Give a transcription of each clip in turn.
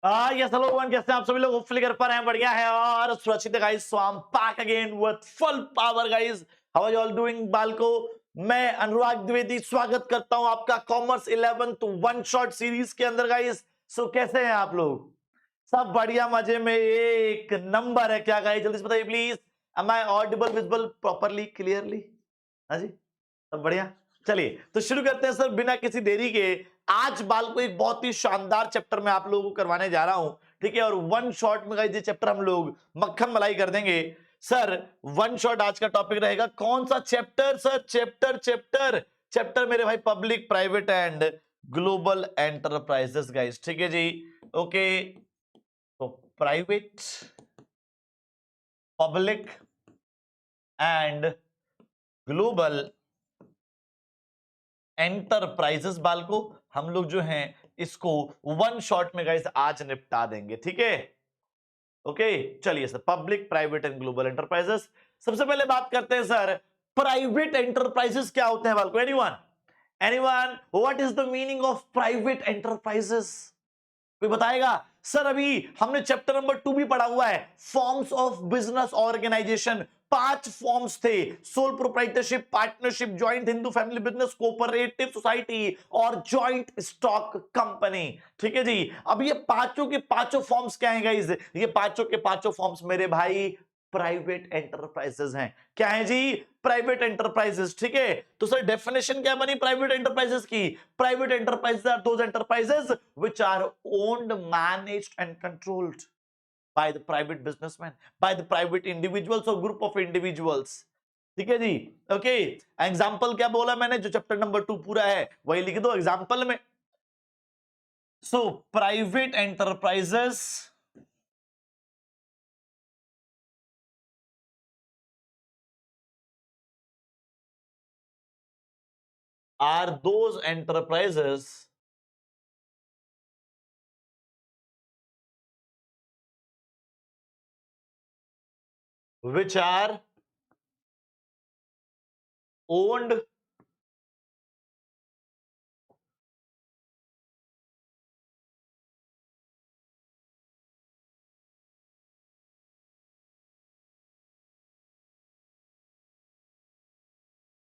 Yes hello one, कैसे हैं आप सभी लोग? होपफुली कर पा रहे हैं, बढ़िया है और सुरक्षित है guys. So I am back again with full power guys. How are you all doing बालको? मैं अनुराग द्विवेदी स्वागत करता हूं आपका commerce 11th one shot series के अंदर गाइस। सो कैसे हैं आप लोग? सब बढ़िया, मजे में, एक नंबर है क्या गाइस? जल्दी से बताइए please, am I audible, visible, properly, clearly? हाँ जी, सब बढ़िया। चलिए तो शुरू करते हैं सर बिना किसी देरी के। आज बाल को एक बहुत ही शानदार चैप्टर में आप लोगों को करवाने जा रहा हूं, ठीक है? और वन शॉट में गाइस ये चैप्टर हम लोग मक्खन मलाई कर देंगे सर। वन शॉट आज का टॉपिक रहेगा। कौन सा chapter sir? Chapter chapter chapter मेरे भाई, public private and global enterprises guys, ठीक है जी? ओके, तो private, public and global enterprises बाल को हम लोग जो हैं इसको वन शॉट में गाइस आज निपटा देंगे, ठीक है? ओके, चलिए sir, public private and global enterprises. सबसे पहले बात करते हैं सर, प्राइवेट एंटरप्राइजेस क्या होते हैं बाल को? Anyone, anyone, what is the meaning of private enterprises? कोई बताएगा? सर अभी हमने चैप्टर नंबर 2 भी पढ़ा हुआ है, forms of business organisation. 5 forms थे, sole proprietorship, partnership, joint Hindu family business, cooperative society और जॉइंट स्टॉक कंपनी, ठीक है जी? अब ये पांचों के पांचों फॉर्म्स क्या हैं गाइस? ये पांचों के पांचों फॉर्म्स मेरे भाई प्राइवेट एंटरप्राइजेस हैं। क्या है जी? प्राइवेट एंटरप्राइजेस, ठीक है? तो सर डेफिनेशन क्या बनी प्राइवेट एंटरप्राइजेस की? Private enterprises are those enterprises which are owned, managed and controlled by the private businessman, by the private individuals or group of individuals, ठीक है जी? ओके, एग्जांपल क्या बोला मैंने? जो चैप्टर नंबर 2 पूरा है वही लिख दो एग्जांपल में। So private enterprises are those enterprises which are owned,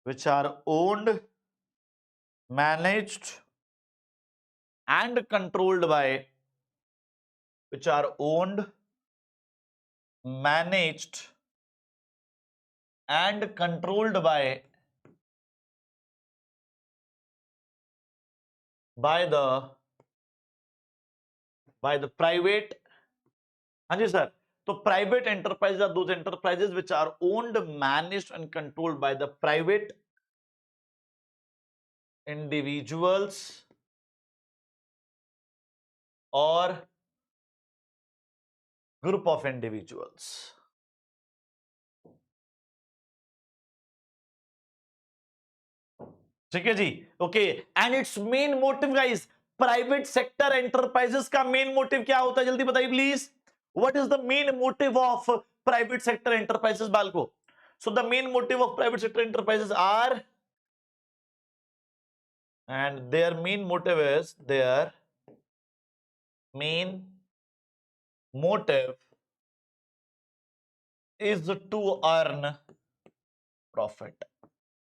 which are owned, managed and controlled by, which are owned, managed and controlled by the private, हाँ जी सर। तो private enterprise are those enterprises which are owned, managed and controlled by the private individuals और group of individuals, ठीक है जी? Okay, and it's main motive guys, private sector enterprises का main motive क्या होता है? जल्दी बताइए please, what is the main motive of private sector enterprises बालको? So the main motive of private sector enterprises are, and their main motive is, their main motive is to earn profit।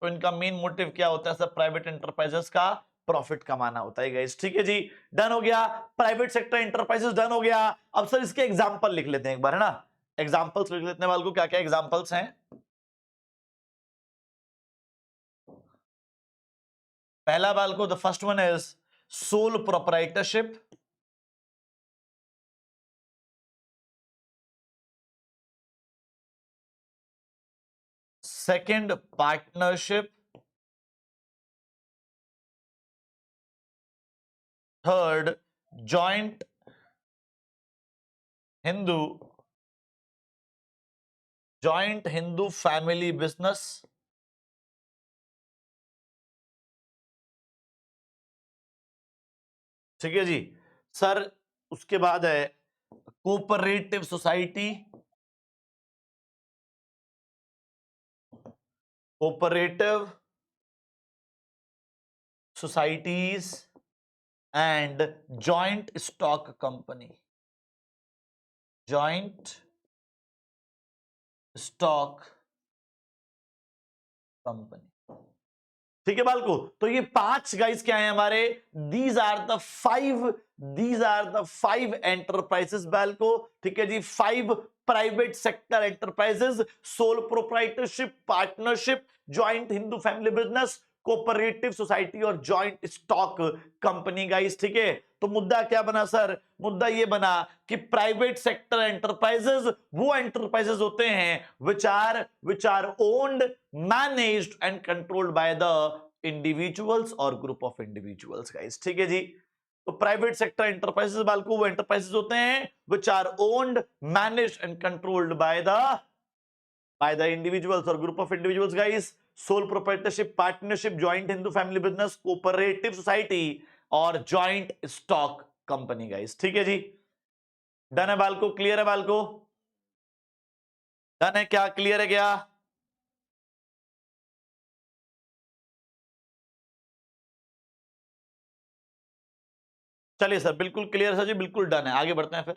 तो इनका main motive क्या होता है sir? Private enterprises का profit कमाना होता है गाइस, ठीक है जी? डन हो गया, प्राइवेट सेक्टर एंटरप्राइजेस डन हो गया। अब सर इसके एग्जांपल लिख लेते हैं एक बार, है ना? एग्जांपल्स लिख लेते हैं वाल को, क्या क्या एग्जांपल्स हैं? पहला वाल को, the first one is sole proprietorship, second partnership, third joint Hindu, joint Hindu family business, ठीक है जी सर? उसके बाद है cooperative society, cooperative societies and joint stock company, joint stock company. ठीक है बालको, तो ये 5 गाइस क्या है हमारे, these are the five enterprises बालको। ठीक है जी, 5 private sector enterprises, sole proprietorship, partnership, joint Hindu family business, cooperative society और ज्वाइंट स्टॉक कंपनी गाइस। ठीक है, तो मुद्दा क्या बना सर, मुद्दा ये बना कि प्राइवेट सेक्टर एंटरप्राइजेस वो एंटरप्राइजेस होते हैं which are owned, managed and controlled by the individuals और ग्रुप ऑफ इंडिविजुअल्स गाइस। ठीक है जी, तो प्राइवेट सेक्टर एंटरप्राइजेस बालको वो एंटरप्राइजेस होते हैं which are owned, managed and controlled by the individuals और group of individuals guys. Sole proprietorship, partnership, joint Hindu family business, cooperative society और ज्वाइंट स्टॉक कंपनी गाइस। ठीक है जी, डन है बालको, क्लियर है बालको, डन है क्या, क्लियर है क्या? चलिए सर, बिल्कुल क्लियर सर जी, बिल्कुल डन है, आगे बढ़ते हैं फिर।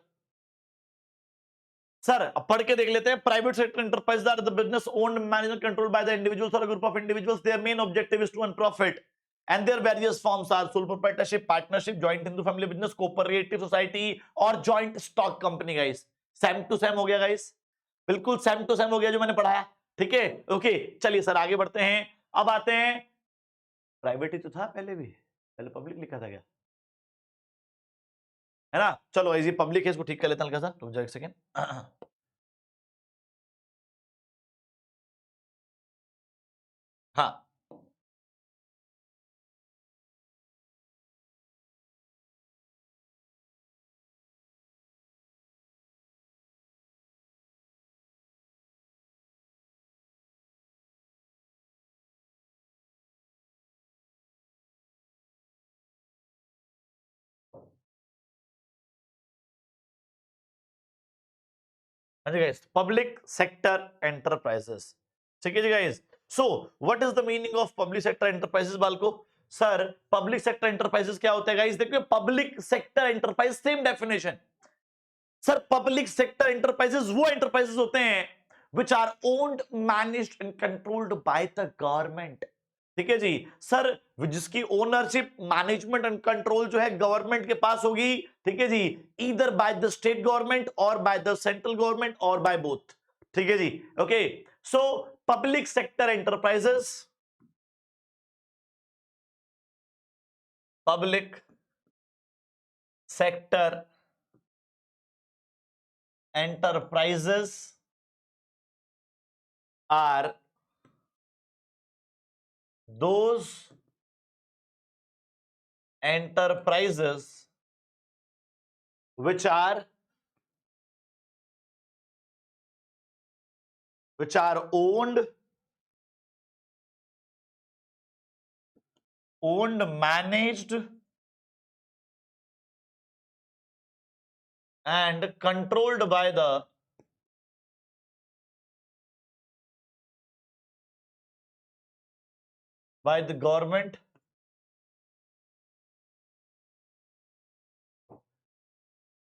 सर पढ़ के देख लेते हैं। Private sector enterprise are the business owned, managed, controlled by the individuals और group of individuals. Their main objective is to earn profit and their various forms are sole proprietorship, partnership, joint Hindu family business, cooperative society और joint stock company guys. Same to same हो गया guys, बिल्कुल same to same हो गया जो मैंने पढ़ाया। ठीक है, ओके चलिए सर आगे बढ़ते हैं। अब आते हैं, प्राइवेट ही तो था पहले भी, पहले पब्लिक लिखा था क्या, है ना? चलो ये पब्लिक है, इसको ठीक कर लेते हैं हल्का सा, रुक जाओ एक सेकेंड। हाँ guys, public sector enterprises। ठीक है जी guys, so what is the meaning of public sector enterprises बालको? सर पब्लिक सेक्टर एंटरप्राइजेस क्या होता है गाइस, देखिए public sector enterprise same definition. Sir public sector enterprises वो एंटरप्राइजेस होते हैं which are owned, managed and controlled by the government. ठीक है जी सर, जिसकी ओनरशिप, मैनेजमेंट एंड कंट्रोल जो है गवर्नमेंट के पास होगी। ठीक है जी, either by the state government और बाय द सेंट्रल गवर्नमेंट और बाय बोथ। ठीक है जी, okay, so public sector enterprises, public sector enterprises are those enterprises which are owned, managed and controlled by the government।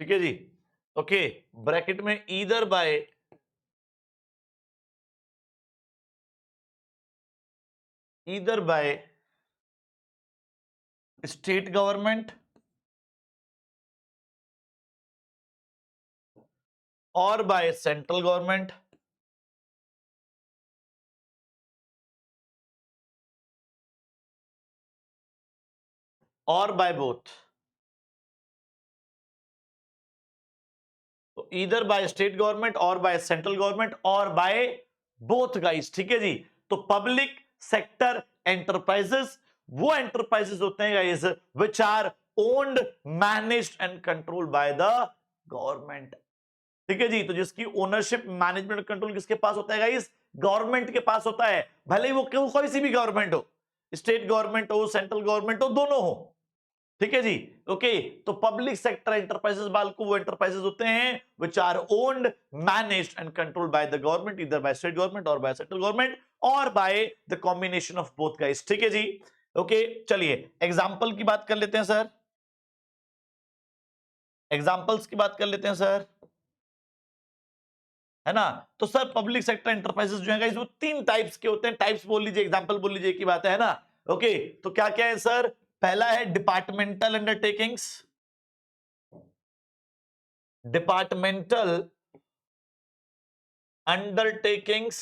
ठीक है जी, okay, bracket में either by state government और by central government और by both. तो either by state government और by central government और by both guys. ठीक है जी, तो पब्लिक सेक्टर एंटरप्राइजेस वो एंटरप्राइजेस होते हैं guys which are owned, managed and controlled by the government. ठीक है जी, तो जिसकी ओनरशिप, मैनेजमेंट, कंट्रोल किसके पास होता है गाइस, गवर्नमेंट के पास होता है। भले ही वो कोई सी भी गवर्नमेंट हो, स्टेट गवर्नमेंट हो, सेंट्रल गवर्नमेंट हो, दोनों हो। ठीक है जी, ओके, तो पब्लिक सेक्टर एंटरप्राइजेस बालको वो एंटरप्राइजेस होते हैं which are owned, managed and controlled by the government, either by state government और बाय सेंट्रल गवर्नमेंट और by the combination of both guys. ठीक है जी, ओके, चलिए एग्जांपल की बात कर लेते हैं सर, एग्जांपल्स की बात कर लेते हैं सर। है ना। तो सर पब्लिक सेक्टर एंटरप्राइजेस जो है गाइस वो 3 टाइप्स के होते हैं, टाइप्स बोल लीजिए, एग्जांपल बोल लीजिए की बात है ना। ओके, तो क्या क्या है सर? पहला है departmental undertakings, departmental undertakings.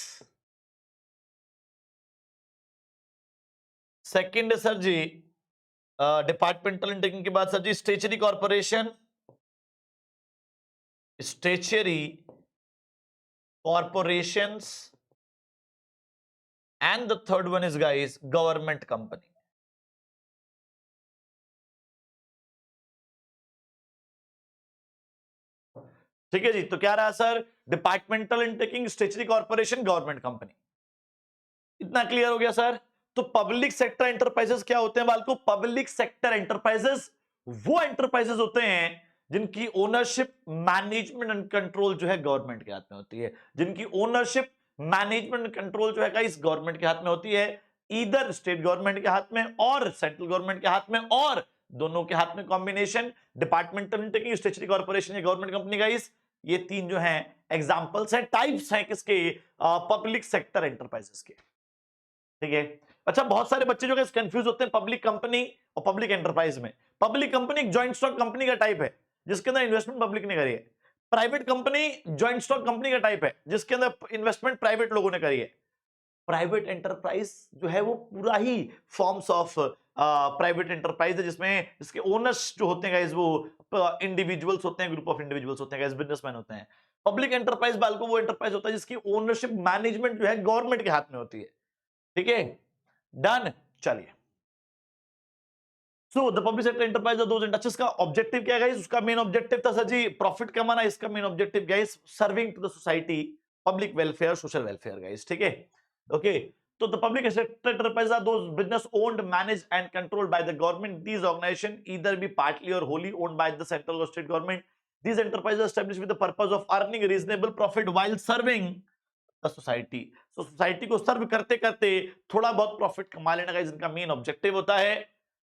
Second है सर जी डिपार्टमेंटल अंडरटेकिंग के बाद sir ji statutory corporation, statutory corporations, and the third one is guys government company. ठीक है जी, तो क्या रहा sir? Departmental undertaking, statutory corporation, government company. इतना क्लियर हो गया सर? तो पब्लिक सेक्टर एंटरप्राइजेस क्या होते हैं बालको? पब्लिक सेक्टर एंटरप्राइजेस वो एंटरप्राइजेस होते हैं जिनकी ओनरशिप, मैनेजमेंट एंड कंट्रोल जो है गवर्नमेंट के हाथ में होती है, जिनकी ओनरशिप, मैनेजमेंट कंट्रोल जो है इस गवर्नमेंट के हाथ में होती है, इधर स्टेट गवर्नमेंट के हाथ में और सेंट्रल गवर्नमेंट के हाथ में, और दोनों के हाथ में combination. Departmental undertaking, statutory corporation या गवर्नमेंट कंपनी गाइस, ये तीन जो हैं एग्जांपल्स हैं, टाइप्स हैं किसके? पब्लिक सेक्टर एंटरप्राइजेस के। ठीक है। अच्छा, बहुत सारे बच्चे जो है कंफ्यूज होते हैं पब्लिक कंपनी और पब्लिक एंटरप्राइज में। पब्लिक कंपनी एक जॉइंट स्टॉक कंपनी का टाइप है जिसके अंदर इन्वेस्टमेंट पब्लिक ने करी है। Private company joint stock company का टाइप है जिसके अंदर इन्वेस्टमेंट प्राइवेट लोगों ने करी है। प्राइवेट एंटरप्राइज जो है वो पूरा ही फॉर्म्स ऑफ प्राइवेट एंटरप्राइज है जिसमें इसके ओनर्स जो होते हैं गाइस वो इंडिविजुअल्स होते हैं, ग्रुप ऑफ इंडिविजुअल्स होते हैं गाइस, बिजनेसमैन होते हैं। पब्लिक एंटरप्राइज बालको वो एंटरप्राइज होता है जिसकी ओनरशिप, मैनेजमेंट जो है गवर्नमेंट के हाथ में होती है। ठीक है, डन। चलिए, so the public sector enterprise those industries का ऑब्जेक्टिव क्या है गाइस? उसका मेन ऑब्जेक्टिव था सर जी प्रॉफिट कमाना। इसका main objective guys serving to the society, public welfare, social welfare guys. ठीक है, ओके। तो the public sector enterprise are those business owned, managed and controlled by the government. These organisation either be partly और wholly owned by the central और state government. These enterprises are established with the purpose of earning reasonable profit while serving the society. So society को सर्व करते करते थोड़ा बहुत profit कमा लेने का इनका मेन ऑब्जेक्टिव होता है।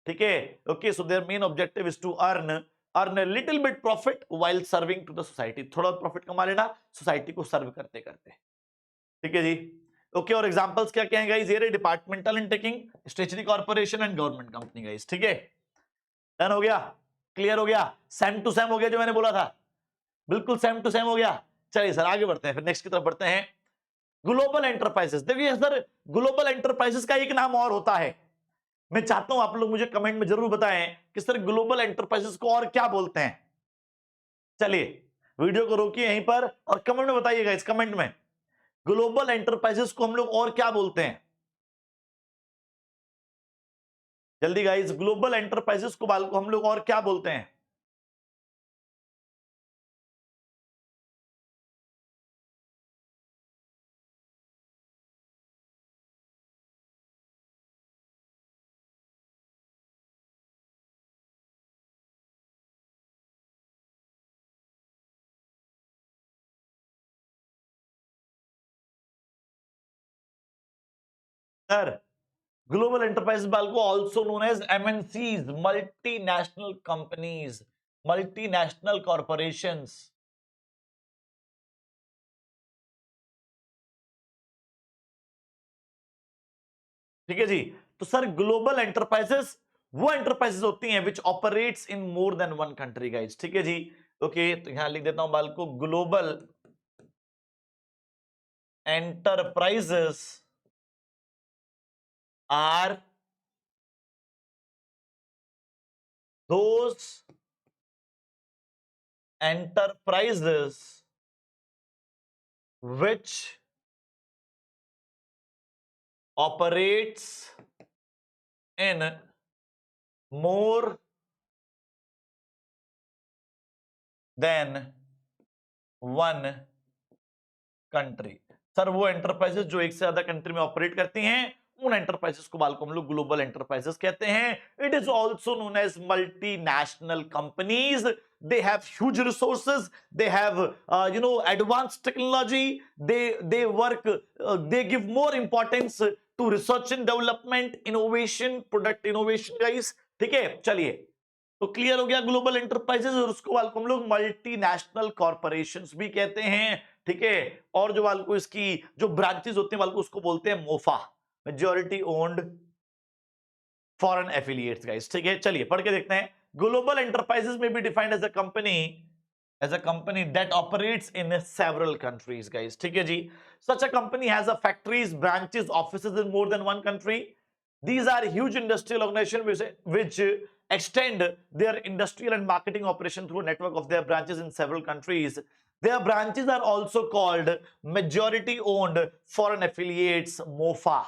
ठीक है, okay. So their main objective is to earn a little bit profit while serving to the society। थोड़ा प्रॉफिट कमा लेना सोसाइटी को सर्व करते करते। ठीक है जी, ओके। और एग्जांपल्स क्या क्या हैं गाइस? ये departmental undertaking, statutory corporation and government company guys. ठीक है, डन हो गया, क्लियर हो गया, सेम टू सेम हो गया जो मैंने बोला था, बिल्कुल सेम टू सेम हो गया। चलिए सर आगे बढ़ते हैं, फिर नेक्स्ट की तरफ बढ़ते हैं। Global enterprises. देखिए सर, ग्लोबल एंटरप्राइजेस का एक नाम और होता है। मैं चाहता हूं आप लोग मुझे कमेंट में जरूर बताएं कि सर ग्लोबल एंटरप्राइजेस को और क्या बोलते हैं। चलिए वीडियो को रोकिए यहीं पर और कमेंट में बताइएगा, इस कमेंट में ग्लोबल एंटरप्राइजेस को हम लोग और क्या बोलते हैं। जल्दी गाइस, ग्लोबल एंटरप्राइजेस को हम लोग और क्या बोलते हैं? सर ग्लोबल एंटरप्राइज को also known as MNCs, multinational companies, multinational corporations. ठीक है जी, तो सर ग्लोबल एंटरप्राइजेस वो एंटरप्राइजेस होती हैं which operates in more than one country guys. ठीक है जी, ओके। तो यहां लिख देता हूं बालको, global enterprises are those enterprises which operates in more than one country. Sir वो एंटरप्राइजेस जो एक से ज्यादा कंट्री में ऑपरेट करती हैं उन एंटरप्राइजेस को बालको हम लोग ग्लोबल एंटरप्राइजेस कहते हैं। It is also known as multinational companies. They have huge resources, they have advance technology, they work, they give more importance to research and development, innovation, product innovation guys. ठीक है, चलिए तो clear हो गया global enterprises, और उसको हम लोग मल्टीनेशनल कॉर्पोरेशंस भी कहते हैं, ठीक है। और जो वाल को इसकी जो ब्रांचेस होते हैं वाल को उसको बोलते हैं MOFA, majority owned foreign affiliates guys, ठीक है। चलिए पढ़ के देखते हैं। Global enterprises may be defined as a company that operates in several countries guys, ठीक है जी। Such a company has a factories, branches, offices in more than one country. These are huge industrial organizations which extend their industrial and marketing operation through a network of their branches in several countries. Their branches are also called majority owned foreign affiliates, MOFA,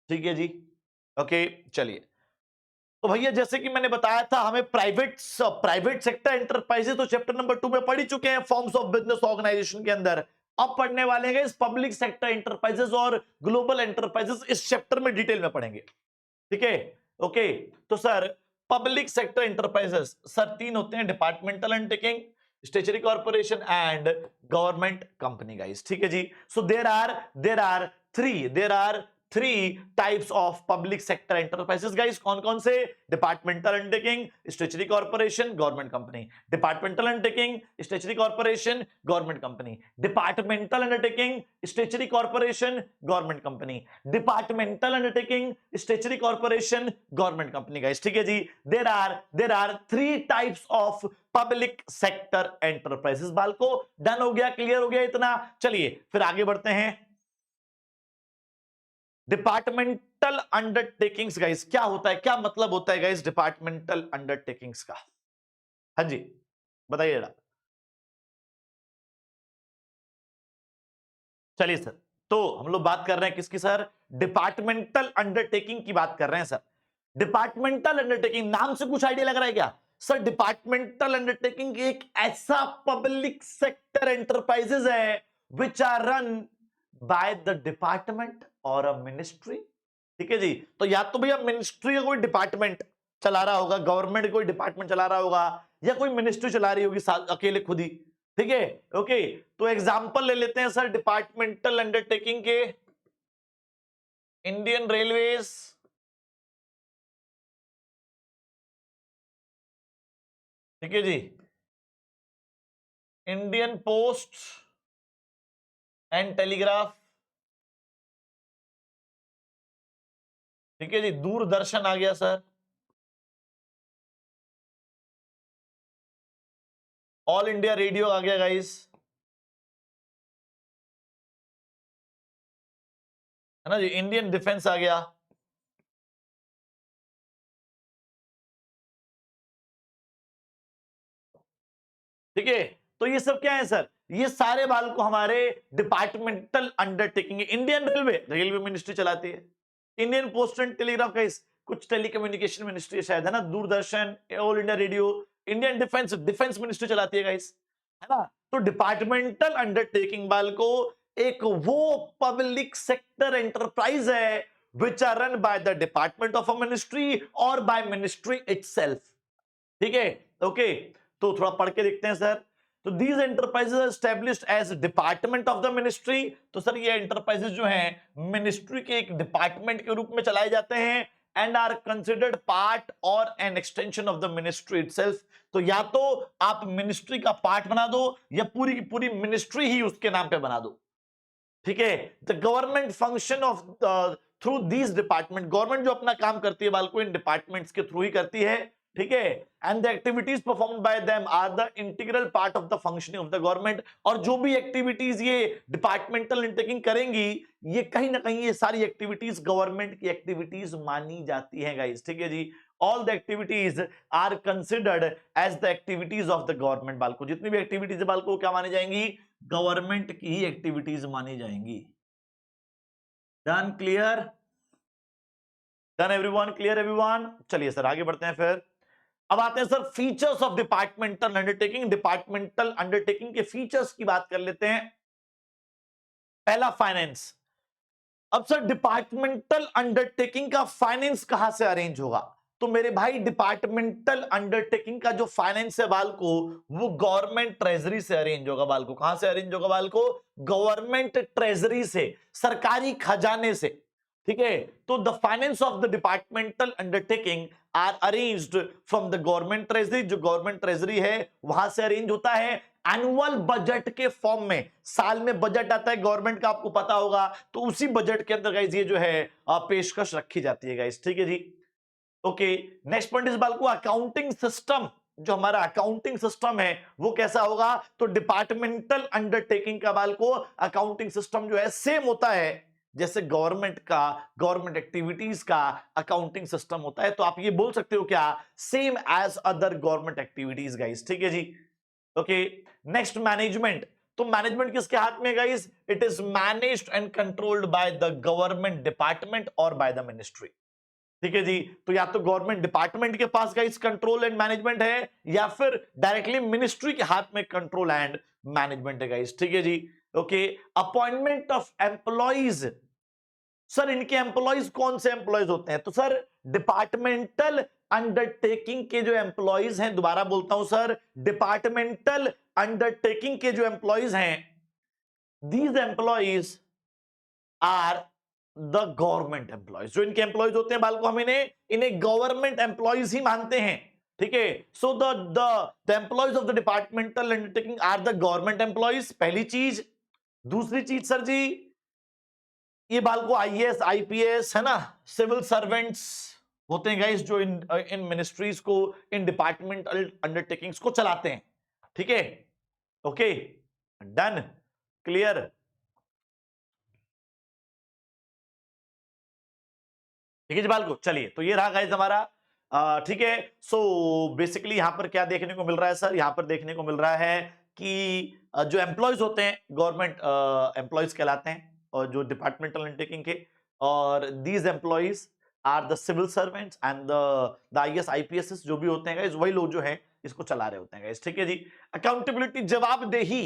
ठीक है जी। Okay चलिए, तो भैया जैसे कि मैंने बताया था हमें प्राइवेट सेक्टर एंटरप्राइजेस तो चैप्टर नंबर 2 में पढ़ ही चुके हैं फॉर्म्स ऑफ बिजनेस ऑर्गेनाइजेशन के अंदर। अब पढ़ने वाले हैं इस पब्लिक सेक्टर एंटरप्राइजेस और ग्लोबल एंटरप्राइजेस, इस चैप्टर में डिटेल में पढ़ेंगे, ठीक है। ओके, तो sir public sector enterprises sir 3 होते हैं, departmental undertaking, statutory corporation and government company guys, ठीक है जी। So there are three types of public sector enterprises guys. कौन कौन से? Departmental undertaking, statutory corporation, government company. Departmental undertaking, statutory corporation, government company. Departmental undertaking, statutory corporation, government company. Departmental undertaking, statutory corporation, government company guys, ठीक है जी। There are three types of public sector enterprises. बालको done हो गया, clear हो गया इतना? चलिए फिर आगे बढ़ते हैं। डिपार्टमेंटल अंडरटेकिंग्स गाइस क्या होता है, क्या मतलब होता है गाइस डिपार्टमेंटल अंडरटेकिंग्स का? हाँ जी बताइए जरा। चलिए सर, तो हम लोग बात कर रहे हैं किसकी सर? डिपार्टमेंटल अंडरटेकिंग की बात कर रहे हैं सर। डिपार्टमेंटल अंडरटेकिंग नाम से कुछ आइडिया लग रहा है क्या सर? डिपार्टमेंटल अंडरटेकिंग एक ऐसा पब्लिक सेक्टर एंटरप्राइजेस है which are run by the department और अ मिनिस्ट्री, ठीक है जी। तो या तो भैया मिनिस्ट्री का कोई डिपार्टमेंट चला रहा होगा, गवर्नमेंट कोई डिपार्टमेंट चला रहा होगा, या कोई मिनिस्ट्री चला रही होगी अकेले खुद ही, ठीक है। ओके, तो एग्जांपल ले लेते हैं सर डिपार्टमेंटल अंडरटेकिंग के। इंडियन रेलवेज, ठीक है जी। इंडियन पोस्ट एंड टेलीग्राफ, ठीक है जी। दूरदर्शन आ गया सर। ऑल इंडिया रेडियो आ गया गाइस, है ना जी। इंडियन डिफेंस आ गया, ठीक है। तो ये सब क्या है सर? ये सारे बाल को हमारे departmental undertaking. Indian railway, railway ministry चलाती है। Indian post and telegraph guys कुछ टेलीकम्युनिकेशन मिनिस्ट्री शायद, है ना। Doordarshan, all India radio. Indian defence, defence ministry चलाती है गाइस, है ना। तो डिपार्टमेंटल अंडरटेकिंग बाल को एक वो पब्लिक सेक्टर एंटरप्राइज है which are run by the department of a ministry और बाय मिनिस्ट्री इटसेल्फ, ठीक है। ओके, तो थोड़ा पढ़ के देखते हैं सर। तो these enterprises established as department of the ministry. तो सर ये एंटरप्राइजेस जो हैं मिनिस्ट्री के एक डिपार्टमेंट के रूप में चलाए जाते हैं एंड आर कंसिडर्ड पार्ट और an extension of the ministry itself. तो या तो आप मिनिस्ट्री का पार्ट बना दो या पूरी की पूरी मिनिस्ट्री ही उसके नाम पे बना दो, ठीक है। The government function of through these department, government जो अपना काम करती है बालको इन डिपार्टमेंट्स के थ्रू ही करती है, ठीक है। And the activities performed by them are the integral part of the functioning of the government. और जो भी एक्टिविटीज ये डिपार्टमेंटल अंडरटेकिंग करेंगी, ये कहीं ना कहीं ये सारी एक्टिविटीज गवर्नमेंट की एक्टिविटीज मानी जाती हैं गाइस, ठीक है जी। All the activities are considered as the activities of the government. बालको जितनी भी एक्टिविटीज है बालको क्या मानी जाएंगी? गवर्नमेंट की ही एक्टिविटीज मानी जाएंगी। Done, clear? Done everyone, clear everyone? चलिए सर आगे बढ़ते हैं फिर। अब आते हैं sir features of departmental undertaking. Departmental undertaking के फीचर्स की बात कर लेते हैं। पहला फाइनेंस। अब सर डिपार्टमेंटल अंडरटेकिंग का फाइनेंस कहां से अरेंज होगा? तो मेरे भाई डिपार्टमेंटल अंडरटेकिंग का जो फाइनेंस है बाल को, वो गवर्नमेंट ट्रेजरी से अरेंज होगा बाल को। कहां से अरेंज होगा बाल को? गवर्नमेंट ट्रेजरी से, सरकारी खजाने से। ठीक है। तो the finance of the departmental undertaking are arranged from the government treasury, जो गवर्नमेंट ट्रेजरी है वहां से अरेंज होता है एनुअल बजट के फॉर्म में। साल में बजट आता है गवर्नमेंट का, आपको पता होगा, तो उसी बजट के अंदर गाइस ये जो है पेशकश रखी जाती है गाइस, ठीक है जी। ओके, नेक्स्ट पॉइंट इस बाल को अकाउंटिंग सिस्टम, जो हमारा अकाउंटिंग सिस्टम है वो कैसा होगा, तो डिपार्टमेंटल अंडरटेकिंग का बाल को अकाउंटिंग सिस्टम जो है सेम होता है जैसे गवर्नमेंट का, गवर्नमेंट एक्टिविटीज का अकाउंटिंग सिस्टम होता है। तो आप ये बोल सकते हो क्या, same as other government activities guys, ठीक है जी। Okay, next management. तो मैनेजमेंट किसके हाथ में guys, it is managed and controlled by the government department और बाय द मिनिस्ट्री, ठीक है जी। तो या तो गवर्नमेंट डिपार्टमेंट के पास गाइस कंट्रोल एंड मैनेजमेंट है, या फिर डायरेक्टली मिनिस्ट्री के हाथ में कंट्रोल एंड मैनेजमेंट है गाइस, ठीक है जी। Okay, appointment of employees. Sir इनके एम्प्लॉइज कौन से एम्प्लॉइज होते हैं, तो सर डिपार्टमेंटल अंडरटेकिंग के जो एम्प्लॉइज हैं, दोबारा बोलता हूं सर, डिपार्टमेंटल अंडरटेकिंग के जो एम्प्लॉइज हैं, these employees are the government employees. जो इनके एम्प्लॉइज होते हैं बालको, हम इन्हें गवर्नमेंट एम्प्लॉइज ही मानते हैं, ठीक है। So the employees of the departmental undertaking are the government employees, पहली चीज। दूसरी चीज सर जी, ये बालको आईएएस आईपीएस है ना, सिविल सर्वेंट्स होते हैं गाइस, जो इन मिनिस्ट्रीज को, इन डिपार्टमेंटल अंडरटेकिंग्स को चलाते हैं, ठीक है। ओके, डन, क्लियर, ठीक है जी बाल को। चलिए, तो ये रहा गाइस हमारा, ठीक है। सो बेसिकली यहां पर क्या देखने को मिल रहा है सर, यहां पर देखने को मिल रहा है कि जो एम्प्लॉयज होते हैं गवर्नमेंट एम्प्लॉयज कहलाते हैं, और जो डिपार्टमेंटल अंडरटेकिंग के, और these employees are the civil servants and the IAS IPS जो भी होते हैं गाइस, वही लोग जो हैं इसको चला रहे होते हैं गाइस, ठीक है जी। अकाउंटेबिलिटी, जवाबदेही।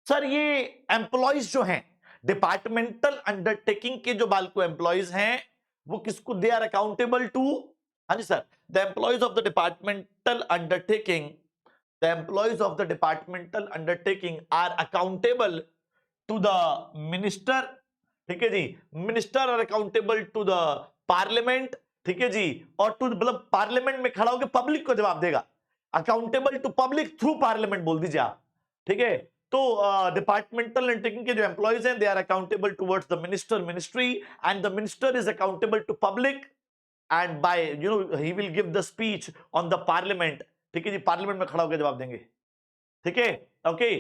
सर ये एम्प्लॉयज जो हैं डिपार्टमेंटल अंडरटेकिंग के, जो बालको एम्प्लॉयज हैं, वो किसको, दे आर अकाउंटेबल टू, हाँ जी sir, the employees of the departmental undertaking, the employees of the departmental undertaking are accountable to the minister, ठीक है जी। Minister are accountable to the parliament, ठीक है जी, और टू, मतलब पार्लियामेंट में खड़ा होकर पब्लिक को जवाब देगा, accountable to public through parliament बोल दीजिए आप, ठीक है। तो डिपार्टमेंटल अंडरटेकिंग के जो एम्प्लॉयज हैं, they are accountable towards the minister ministry, and the minister is accountable to public, and by he will give the speech on the parliament, ठीक है जी, पार्लियामेंट में खड़ा होकर जवाब देंगे, ठीक है। ओके,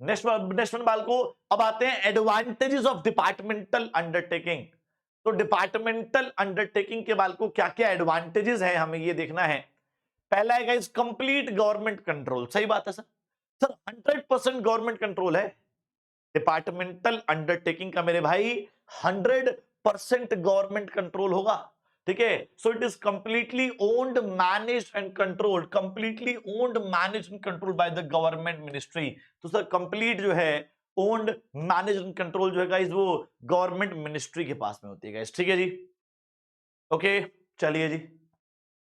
नेक्स्ट बाल को, अब आते हैं एडवांटेजेस ऑफ डिपार्टमेंटल अंडरटेकिंग। तो डिपार्टमेंटल अंडरटेकिंग के बाल को क्या क्या एडवांटेजेस है, हमें ये देखना है। पहला है गाइस कंप्लीट गवर्नमेंट कंट्रोल, सही बात है सर, सर 100% गवर्नमेंट कंट्रोल है डिपार्टमेंटल अंडरटेकिंग का मेरे भाई, 100% गवर्नमेंट कंट्रोल होगा, ठीक है। So it is completely owned managed and controlled, completely owned managed and controlled by the government ministry. तो सर कंप्लीट जो है ओन्ड मैनेज्ड एंड कंट्रोल जो है गाइस, वो गवर्नमेंट मिनिस्ट्री के पास में होती है गाइस, ठीक है जी। ओके, चलिए जी,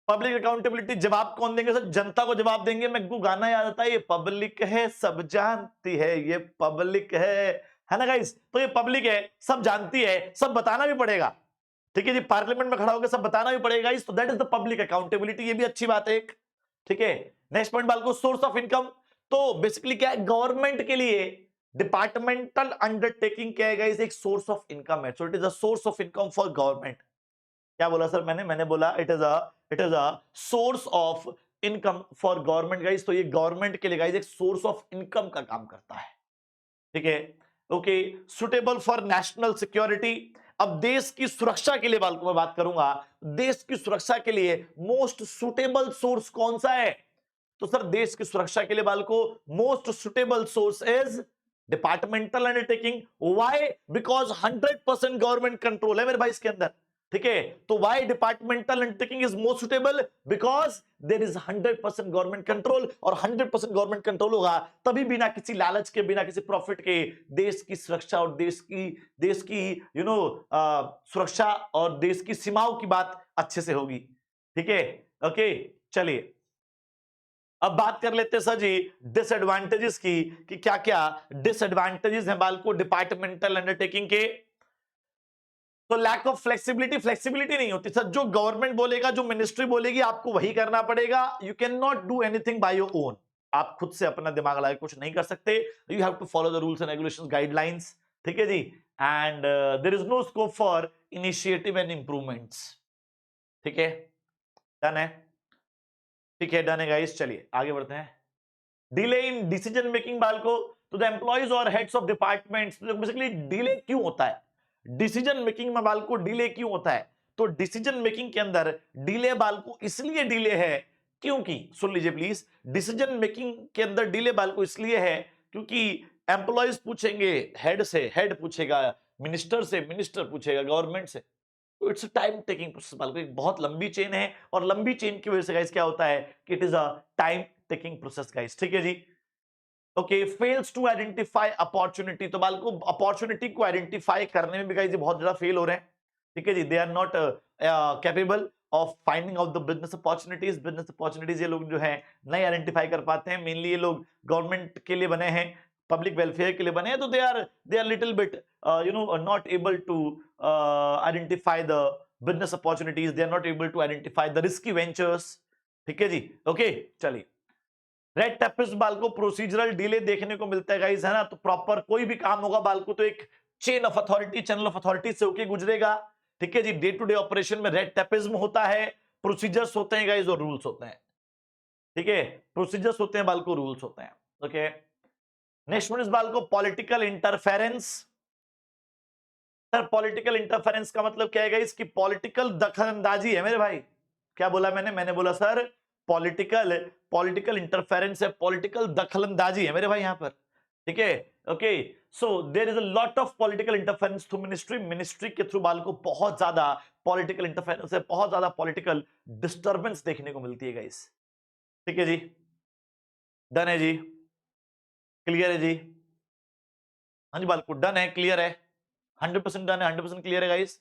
पब्लिक अकाउंटेबिलिटी, जवाब कौन देंगे सर, जनता को जवाब देंगे। मेरे को गाना याद आता है, ये पब्लिक है सब जानती है, ये पब्लिक है ना गाइस। तो ये पब्लिक है, सब जानती है, सब बताना भी पड़ेगा, ठीक है जी, पार्लियामेंट में खड़ा होकर सब बताना भी पड़ेगा इस, तो that is the public accountability, ये भी अच्छी बात है एक, ठीक है। नेक्स्ट पॉइंट बाल को, सोर्स ऑफ इनकम। तो बेसिकली क्या है, गवर्नमेंट के लिए डिपार्टमेंटल अंडरटेकिंग क्या है गाइस, एक सोर्स ऑफ इनकम है। So it is a source of income for government. क्या बोला सर मैंने बोला it is a source of income for government guys. तो ये गवर्नमेंट के लिए गाइस एक सोर्स ऑफ इनकम का काम करता है, ठीक है। Okay, suitable for national security. अब देश की सुरक्षा के लिए मैं बात करूंगा, देश की सुरक्षा के लिए मोस्ट सुटेबल सोर्स कौन सा है, तो सर देश की सुरक्षा के लिए बालको most suitable source is departmental undertaking. Why, because 100% government control है मेरे भाई इसके अंदर, ठीक है। तो why departmental undertaking is most suitable, because there is 100% government control, और 100% गवर्नमेंट कंट्रोल होगा तभी बिना किसी लालच के, बिना किसी प्रॉफिट के देश की सुरक्षा और देश की सुरक्षा और देश की सीमाओं की बात अच्छे से होगी, ठीक है। ओके, चलिए अब बात कर लेते हैं सर जी डिसएडवांटेजेस की, कि क्या क्या डिसएडवांटेजेस हैं बालको डिपार्टमेंटल अंडरटेकिंग के। तो लैक ऑफ फ्लेक्सिबिलिटी, फ्लेक्सिबिलिटी नहीं होती सर, जो गवर्नमेंट बोलेगा, जो मिनिस्ट्री बोलेगी आपको वही करना पड़ेगा। You can not do anything by your own, आप खुद से अपना दिमाग लगा कुछ नहीं कर सकते। You have to follow the rules and regulations, guidelines, ठीक है जी। And there is no scope for initiative and improvements, ठीक है, डन है, ठीक है, डन है गाइस। चलिए आगे बढ़ते हैं। डिले इन डिसीजन मेकिंग बालको, तो द एम्प्लॉइज और heads of departments, basically delay क्यों होता है डिसीजन मेकिंग में बालको, डिले क्यों होता है? तो डिसीजन मेकिंग के अंदर डिले बालको इसलिए डिले है क्योंकि, सुन लीजिए प्लीज, डिसीजन मेकिंग के अंदर डिले बालको इसलिए है क्योंकि एम्प्लॉइज पूछेंगे हेड से, हेड पूछेगा मिनिस्टर से, मिनिस्टर पूछेगा गवर्नमेंट से, तो इट्स टाइम टेकिंग प्रोसेस बालको, एक बहुत लंबी चेन है, और लंबी चेन की वजह से गाइस क्या होता है कि it is a time taking process guys, ठीक है जी। Okay, fails to identify opportunity, तो बालको अपॉर्चुनिटी को आइडेंटिफाई करने में भी गाइस ये बहुत ज्यादा फेल हो रहे हैं, ठीक है जी। They are not capable of finding out the business opportunities, business opportunities ये लोग जो है नहीं आइडेंटिफाई कर पाते हैं। मेनली ये लोग गवर्नमेंट के लिए बने हैं, पब्लिक वेलफेयर के लिए बने हैं, तो they are little bit you know not able to identify the business opportunities, they are not able to identify the risky ventures, ठीक है जी। ओके चलिए, रेड टेपिस बालको प्रोसीजरल डिले देखने को मिलता है गाइस, है ना। तो प्रॉपर कोई भी काम होगा बालको तो एक chain of authority, channel of authority से होके गुजरेगा, ठीक है जी। डे टू डे ऑपरेशन में रेड टेपिज्म होता है, प्रोसीजर्स होते हैं गाइस और रूल्स होते हैं, ठीक है। प्रोसीजर्स होते हैं बालको, रूल्स होते हैं, okay. Next one is BALCO political interference. Sir political interference का मतलब क्या है गाइस कि पॉलिटिकल दखलंदाजी है मेरे भाई। क्या बोला मैंने बोला सर पॉलिटिकल इंटरफेरेंस है, पॉलिटिकल दखलंदाजी है मेरे भाई यहां पर, ठीक है। Okay, so there is a lot of political interference through ministry, ministry के थ्रू बाल को बहुत ज्यादा पॉलिटिकल इंटरफेरेंस है, बहुत ज्यादा पॉलिटिकल डिस्टर्बेंस देखने को मिलती है गाइस, ठीक है जी। डन है जी, क्लियर है जी, हाँ जी बालको डन है, क्लियर है, 100% डन है, 100% क्लियर है गाइस,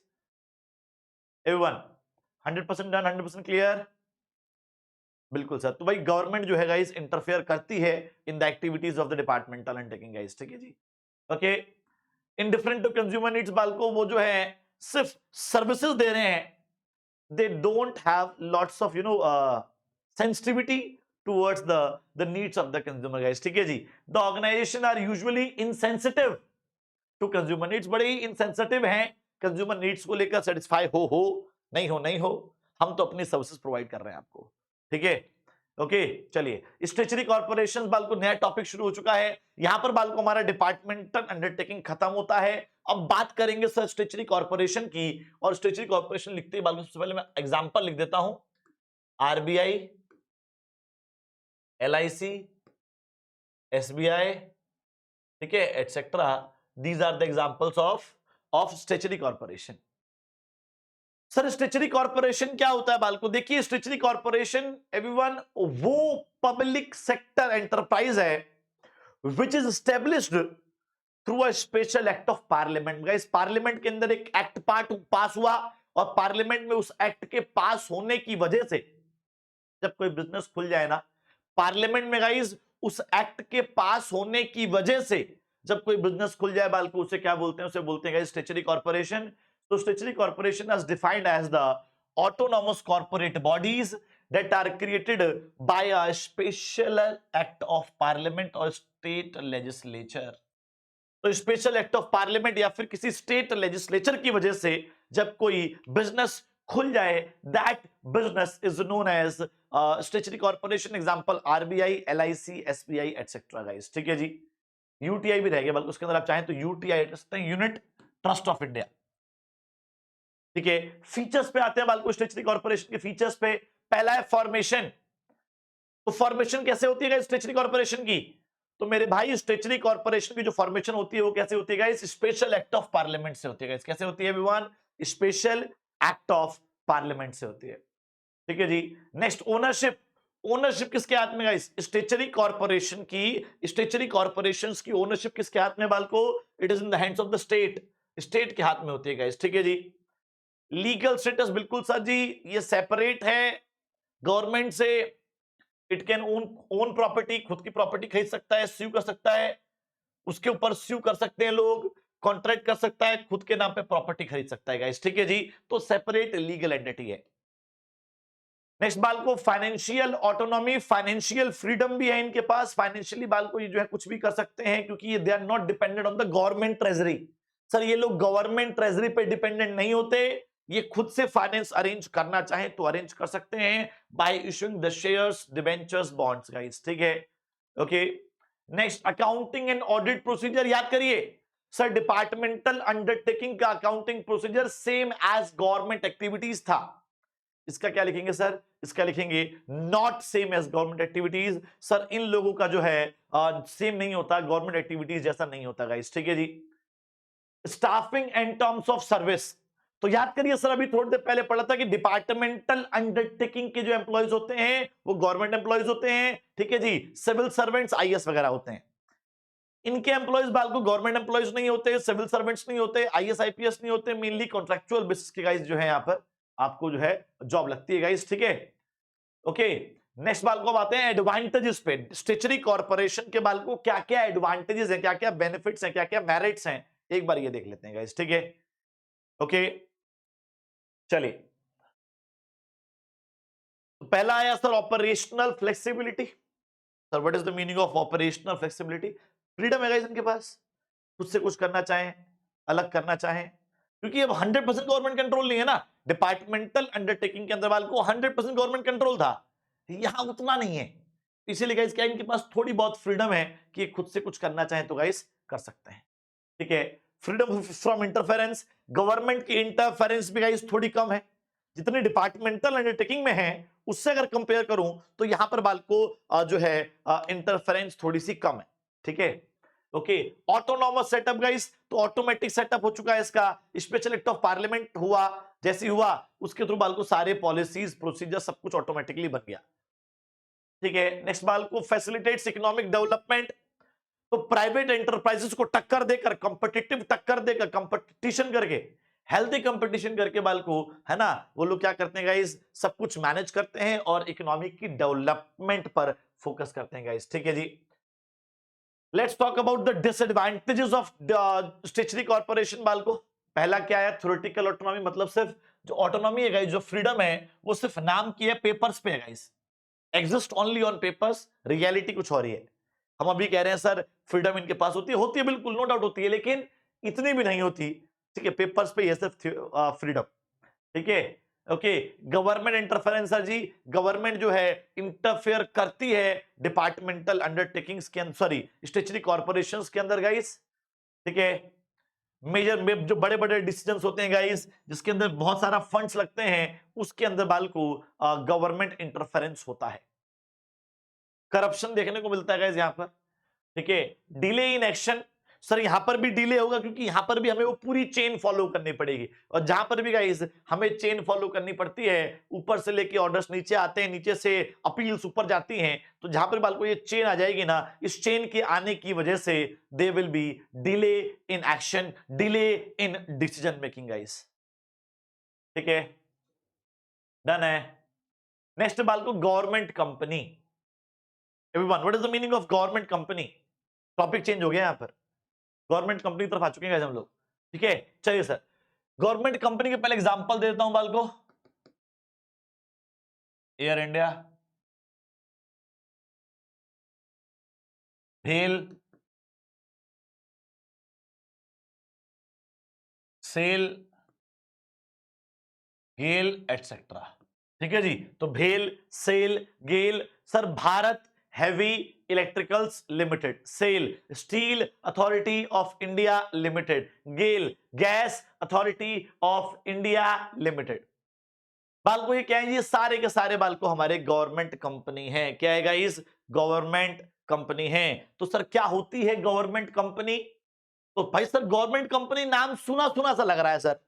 एवरीवन 100% डन, 100% क्लियर, बिल्कुल सर। तो भाई गवर्नमेंट जो है गाइस इंटरफेयर करती है in the activities of the departmental undertaking guys, ठीक है जी। Okay, indifferent to consumer needs बालको, वो जो है सिर्फ सर्विसेज दे रहे हैं, they don't have lots of you know sensitivity towards the needs of the consumer guys, ठीक है जी। The organisation are usually insensitive to consumer needs, बड़े ही इनसेंसिटिव हैं कंज्यूमर नीड्स को लेकर, सेटिस्फाई हो नहीं हो, हम तो अपनी सर्विसेज प्रोवाइड कर रहे हैं आपको, ठीक है। ओके चलिए, स्टेचुरी कॉर्पोरेशन बाल को नया टॉपिक शुरू हो चुका है, यहां पर बाल को हमारा डिपार्टमेंटल अंडरटेकिंग खत्म होता है। अब बात करेंगे सर स्टेचुरी कॉर्पोरेशन की, और स्टेचुरी कॉर्पोरेशन लिखते ही बाल को सबसे पहले मैं एग्जांपल लिख देता हूं, आरबीआई, एलआईसी, एसबीआई, ठीक है, etcetera, these are the examples of statutory corporation. Sir statutory corporation क्या होता है बालको, देखिए स्टेचुरी कॉर्पोरेशन एवरीवन वो पब्लिक सेक्टर एंटरप्राइज है which is established through a special act of parliament. Guys parliament के अंदर एक एक्ट पास हुआ, और पार्लियामेंट में उस एक्ट के पास होने की वजह से जब कोई बिजनेस खुल जाए ना, पार्लियामेंट में गाइस उस एक्ट के पास होने की वजह से जब कोई बिजनेस खुल जाए बालको, उसे क्या बोलते हैं, उसे बोलते हैं guys statutory corporation. So statutory corporation is defined as the autonomous corporate bodies that are created by a special act of parliament or state legislature. तो स्पेशल एक्ट ऑफ पार्लियामेंट या फिर किसी स्टेट लेजिस्लेचर की वजह से जब कोई business खुल जाए, that business is known as statutory corporation. Example RBI, LIC, SBI etcetera guys, ठीक है जी। यूटीआई भी रह गया, बल्कि उसके अंदर आप चाहें तो यूटीआई कर सकते हैं, यूनिट ट्रस्ट ऑफ इंडिया, ठीक है। फीचर्स पे आते हैं बालको, स्टेचुरी कॉर्पोरेशन के फीचर्स पे। पहला है फॉर्मेशन, तो फॉर्मेशन कैसे होती है स्टेचुरी कॉर्पोरेशन की, तो मेरे भाई स्टेचुरी कॉर्पोरेशन की जो फॉर्मेशन होती है वो कैसे होती है, स्पेशल एक्ट ऑफ पार्लियामेंट से होती है। कैसे होती है everyone, special act of parliament से होती है, ठीक है जी। नेक्स्ट ओनरशिप, ओनरशिप किसके हाथ में गाइस, स्टेचुरी कॉर्पोरेशन की, स्टेचुरी कॉर्पोरेशंस की ओनरशिप किसके हाथ में बालको, it is in the hands of the state, state के हाथ में होती है गाइस, ठीक है जी। लीगल स्टेटस बिल्कुल सर जी, ये सेपरेट है गवर्नमेंट से, इट कैन ओन प्रॉपर्टी, खुद की प्रॉपर्टी खरीद सकता है, स्यू कर सकता है, उसके ऊपर स्यू कर सकते हैं लोग, कॉन्ट्रैक्ट कर सकता है, खुद के नाम पे प्रॉपर्टी खरीद सकता है गाइस, ठीक है जी। तो सेपरेट लीगल एंटिटी है। नेक्स्ट बाल को फाइनेंशियल ऑटोनॉमी, फाइनेंशियल फ्रीडम भी है इनके पास। फाइनेंशियली बाल को ये जो है कुछ भी कर सकते हैं, क्योंकि ये they are not dependent on the government treasury. Sir ये लोग गवर्नमेंट ट्रेजरी पे डिपेंडेंट नहीं होते, ये खुद से फाइनेंस अरेंज करना चाहे तो अरेंज कर सकते हैं by issuing the shares, debentures, bonds guys, ठीक है। Okay, next accounting and audit procedure याद करिए सर, डिपार्टमेंटल अंडरटेकिंग का accounting procedure same as government activities था। इसका क्या लिखेंगे सर, इसका लिखेंगे not same as government activities. Sir इन लोगों का जो है सेम नहीं होता, गवर्नमेंट एक्टिविटीज जैसा नहीं होता गाइस, ठीक है जी। Staffing and terms of service, तो याद करिए सर अभी थोड़ी देर पहले पढ़ा था कि डिपार्टमेंटल अंडरटेकिंग के जो एम्प्लॉयज होते हैं वो गवर्नमेंट एम्प्लॉयज होते हैं, ठीक है जी। सिविल सर्वेंट्स आईएएस वगैरह होते हैं, इनके एम्प्लॉयज बाल को गवर्नमेंट एम्प्लॉयज नहीं होते, सिविल सर्वेंट्स नहीं होते, आईएएस आईपीएस नहीं होते, मेनली कॉन्ट्रैक्चुअल बेसिस के गाइस जो है यहाँ पर आपको जो है जॉब लगती है गाइस, ठीक है। ओके, नेक्स्ट बाल को आते हैं एडवांटेजेस पे। स्टेचुटरी कॉर्पोरेशन के बाल को क्या क्या एडवांटेजेस हैं, क्या क्या बेनिफिट्स हैं, क्या क्या मेरिट्स हैं, एक बार ये देख लेते हैं गाइस, ठीक है। ओके चलिए, तो पहला आया sir operational flexibility. Sir what is the meaning of operational flexibility? Freedom है गाइस इनके पास, खुद से कुछ करना चाहें, अलग करना चाहें, क्योंकि अब 100% गवर्नमेंट कंट्रोल नहीं है ना। डिपार्टमेंटल अंडरटेकिंग के अंदर वाले को 100% गवर्नमेंट कंट्रोल था, यहां उतना नहीं है। इसीलिए गाइस क्या इनके पास थोड़ी बहुत फ्रीडम है कि ये खुद से कुछ करना चाहें तो गाइस कर सकते हैं, ठीक है। फ्रीडम फ्रॉम इंटरफेरेंस, गवर्नमेंट की इंटरफेरेंस भी गाइस थोड़ी कम है, जितने डिपार्टमेंटल अंडरटेकिंग में है उससे अगर कंपेयर करूं तो यहां पर बाल को जो है इंटरफेरेंस थोड़ी सी कम है, ठीक है। ओके, ऑटोनॉमस सेटअप गाइस, तो ऑटोमेटिक सेटअप हो चुका है इसका। स्पेशल एक्ट ऑफ पार्लियामेंट हुआ, जैसे हुआ उसके थ्रू बाल को सारे पॉलिसीज प्रोसीजर सब कुछ ऑटोमेटिकली बन गया, ठीक है। नेक्स्ट बाल को फैसिलिटेट्स इकोनॉमिक डेवलपमेंट, तो प्राइवेट एंटरप्राइजेस को टक्कर देकर, कंपटीटिव टक्कर देकर, कंपटीशन करके, हेल्थी कंपटीशन करके बाल को, है ना, वो लोग क्या करते हैं गाइस, सब कुछ मैनेज करते हैं और इकोनॉमी की डेवलपमेंट पर फोकस करते हैं गाइस, ठीक है जी। Let's talk about the disadvantages of statutory corporation बाल को। पहला क्या है, थ्योरेटिकल ऑटोनॉमी, मतलब सिर्फ जो ऑटोनॉमी है गाइस, जो फ्रीडम है वो सिर्फ नाम की है, पेपर्स पे है guys, exist only on papers, reality कुछ और ही है। हम अभी कह रहे हैं सर फ्रीडम इनके पास होती है बिल्कुल नो डाउट होती है, लेकिन इतनी भी नहीं होती, ठीक है। पेपर्स पे ये सिर्फ फ्रीडम, ठीक है। ओके, गवर्नमेंट इंटरफेरेंस सर जी, गवर्नमेंट जो है इंटरफेयर करती है डिपार्टमेंटल अंडरटेकिंग्स के अंदर, सॉरी स्टेचुटरी कॉर्पोरेशंस के अंदर गाइस, ठीक है। मेजर में जो बड़े बड़े डिसीजंस होते हैं गाइस, जिसके अंदर बहुत सारा फंड्स लगते हैं, उसके अंदर बाल को गवर्नमेंट इंटरफेरेंस होता है। करप्शन देखने को मिलता है गाइस यहाँ पर, ठीक है। डिले इन एक्शन, सर यहां पर भी डिले होगा क्योंकि यहां पर भी हमें वो पूरी चेन फॉलो करनी पड़ेगी, और जहां पर भी गाइस हमें चेन फॉलो करनी पड़ती है, ऊपर से लेके ऑर्डर्स नीचे आते हैं, नीचे से अपील्स ऊपर जाती हैं, तो जहां पर बाल को ये चेन आ जाएगी ना, इस चेन के आने की वजह से दे will B delay in action, delay in decision making guys, ठीक है। डन है। नेक्स्ट बाल को government company. Everyone what is the meaning of government company? Topic change हो गया यहां पर, गवर्नमेंट कंपनी की तरफ आ चुके हैं हम लोग, ठीक है। चलिए सर, गवर्नमेंट कंपनी के पहले एग्जांपल दे देता हूं बाल को। एयर इंडिया, भेल, सेल, गेल एटसेट्रा, ठीक है जी। तो भेल, SAIL, GAIL, sir Bharat heavy electricals limited, SAIL steel authority of India limited, GAIL gas authority of India limited. बाल को ये क्या है, ये सारे के सारे बाल को हमारे गवर्नमेंट कंपनी है। क्या है गाइस, गवर्नमेंट कंपनी है। तो सर क्या होती है गवर्नमेंट कंपनी? तो भाई सर गवर्नमेंट कंपनी नाम सुना सुना सा लग रहा है सर,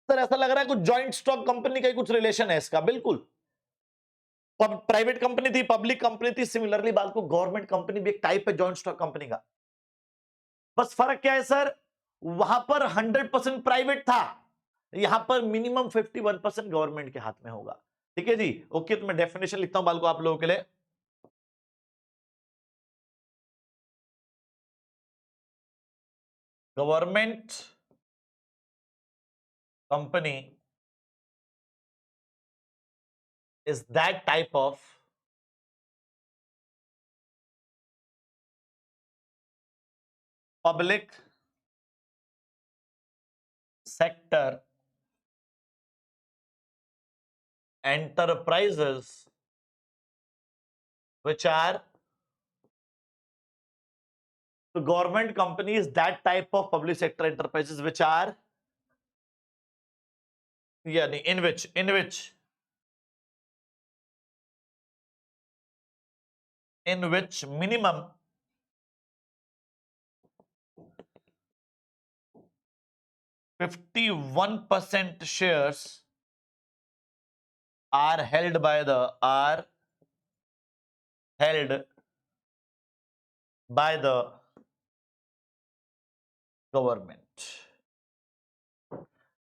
सर ऐसा लग रहा है कुछ जॉइंट स्टॉक कंपनी का कुछ रिलेशन है इसका, बिल्कुल। प्राइवेट कंपनी थी, पब्लिक कंपनी थी, सिमिलरली बाल को गवर्नमेंट कंपनी भी एक टाइप है जॉइंट स्टॉक कंपनी का। बस फर्क क्या है सर, वहां पर 100% प्राइवेट था, यहां पर मिनिमम 51% गवर्नमेंट के हाथ में होगा, ठीक है जी। ओके, तो मैं डेफिनेशन लिखता हूं बाल को आप लोगों के लिए। Government company is that type of public sector enterprises which are the government companies, that type of public sector enterprises which are yani in which minimum 51% shares are held by the government.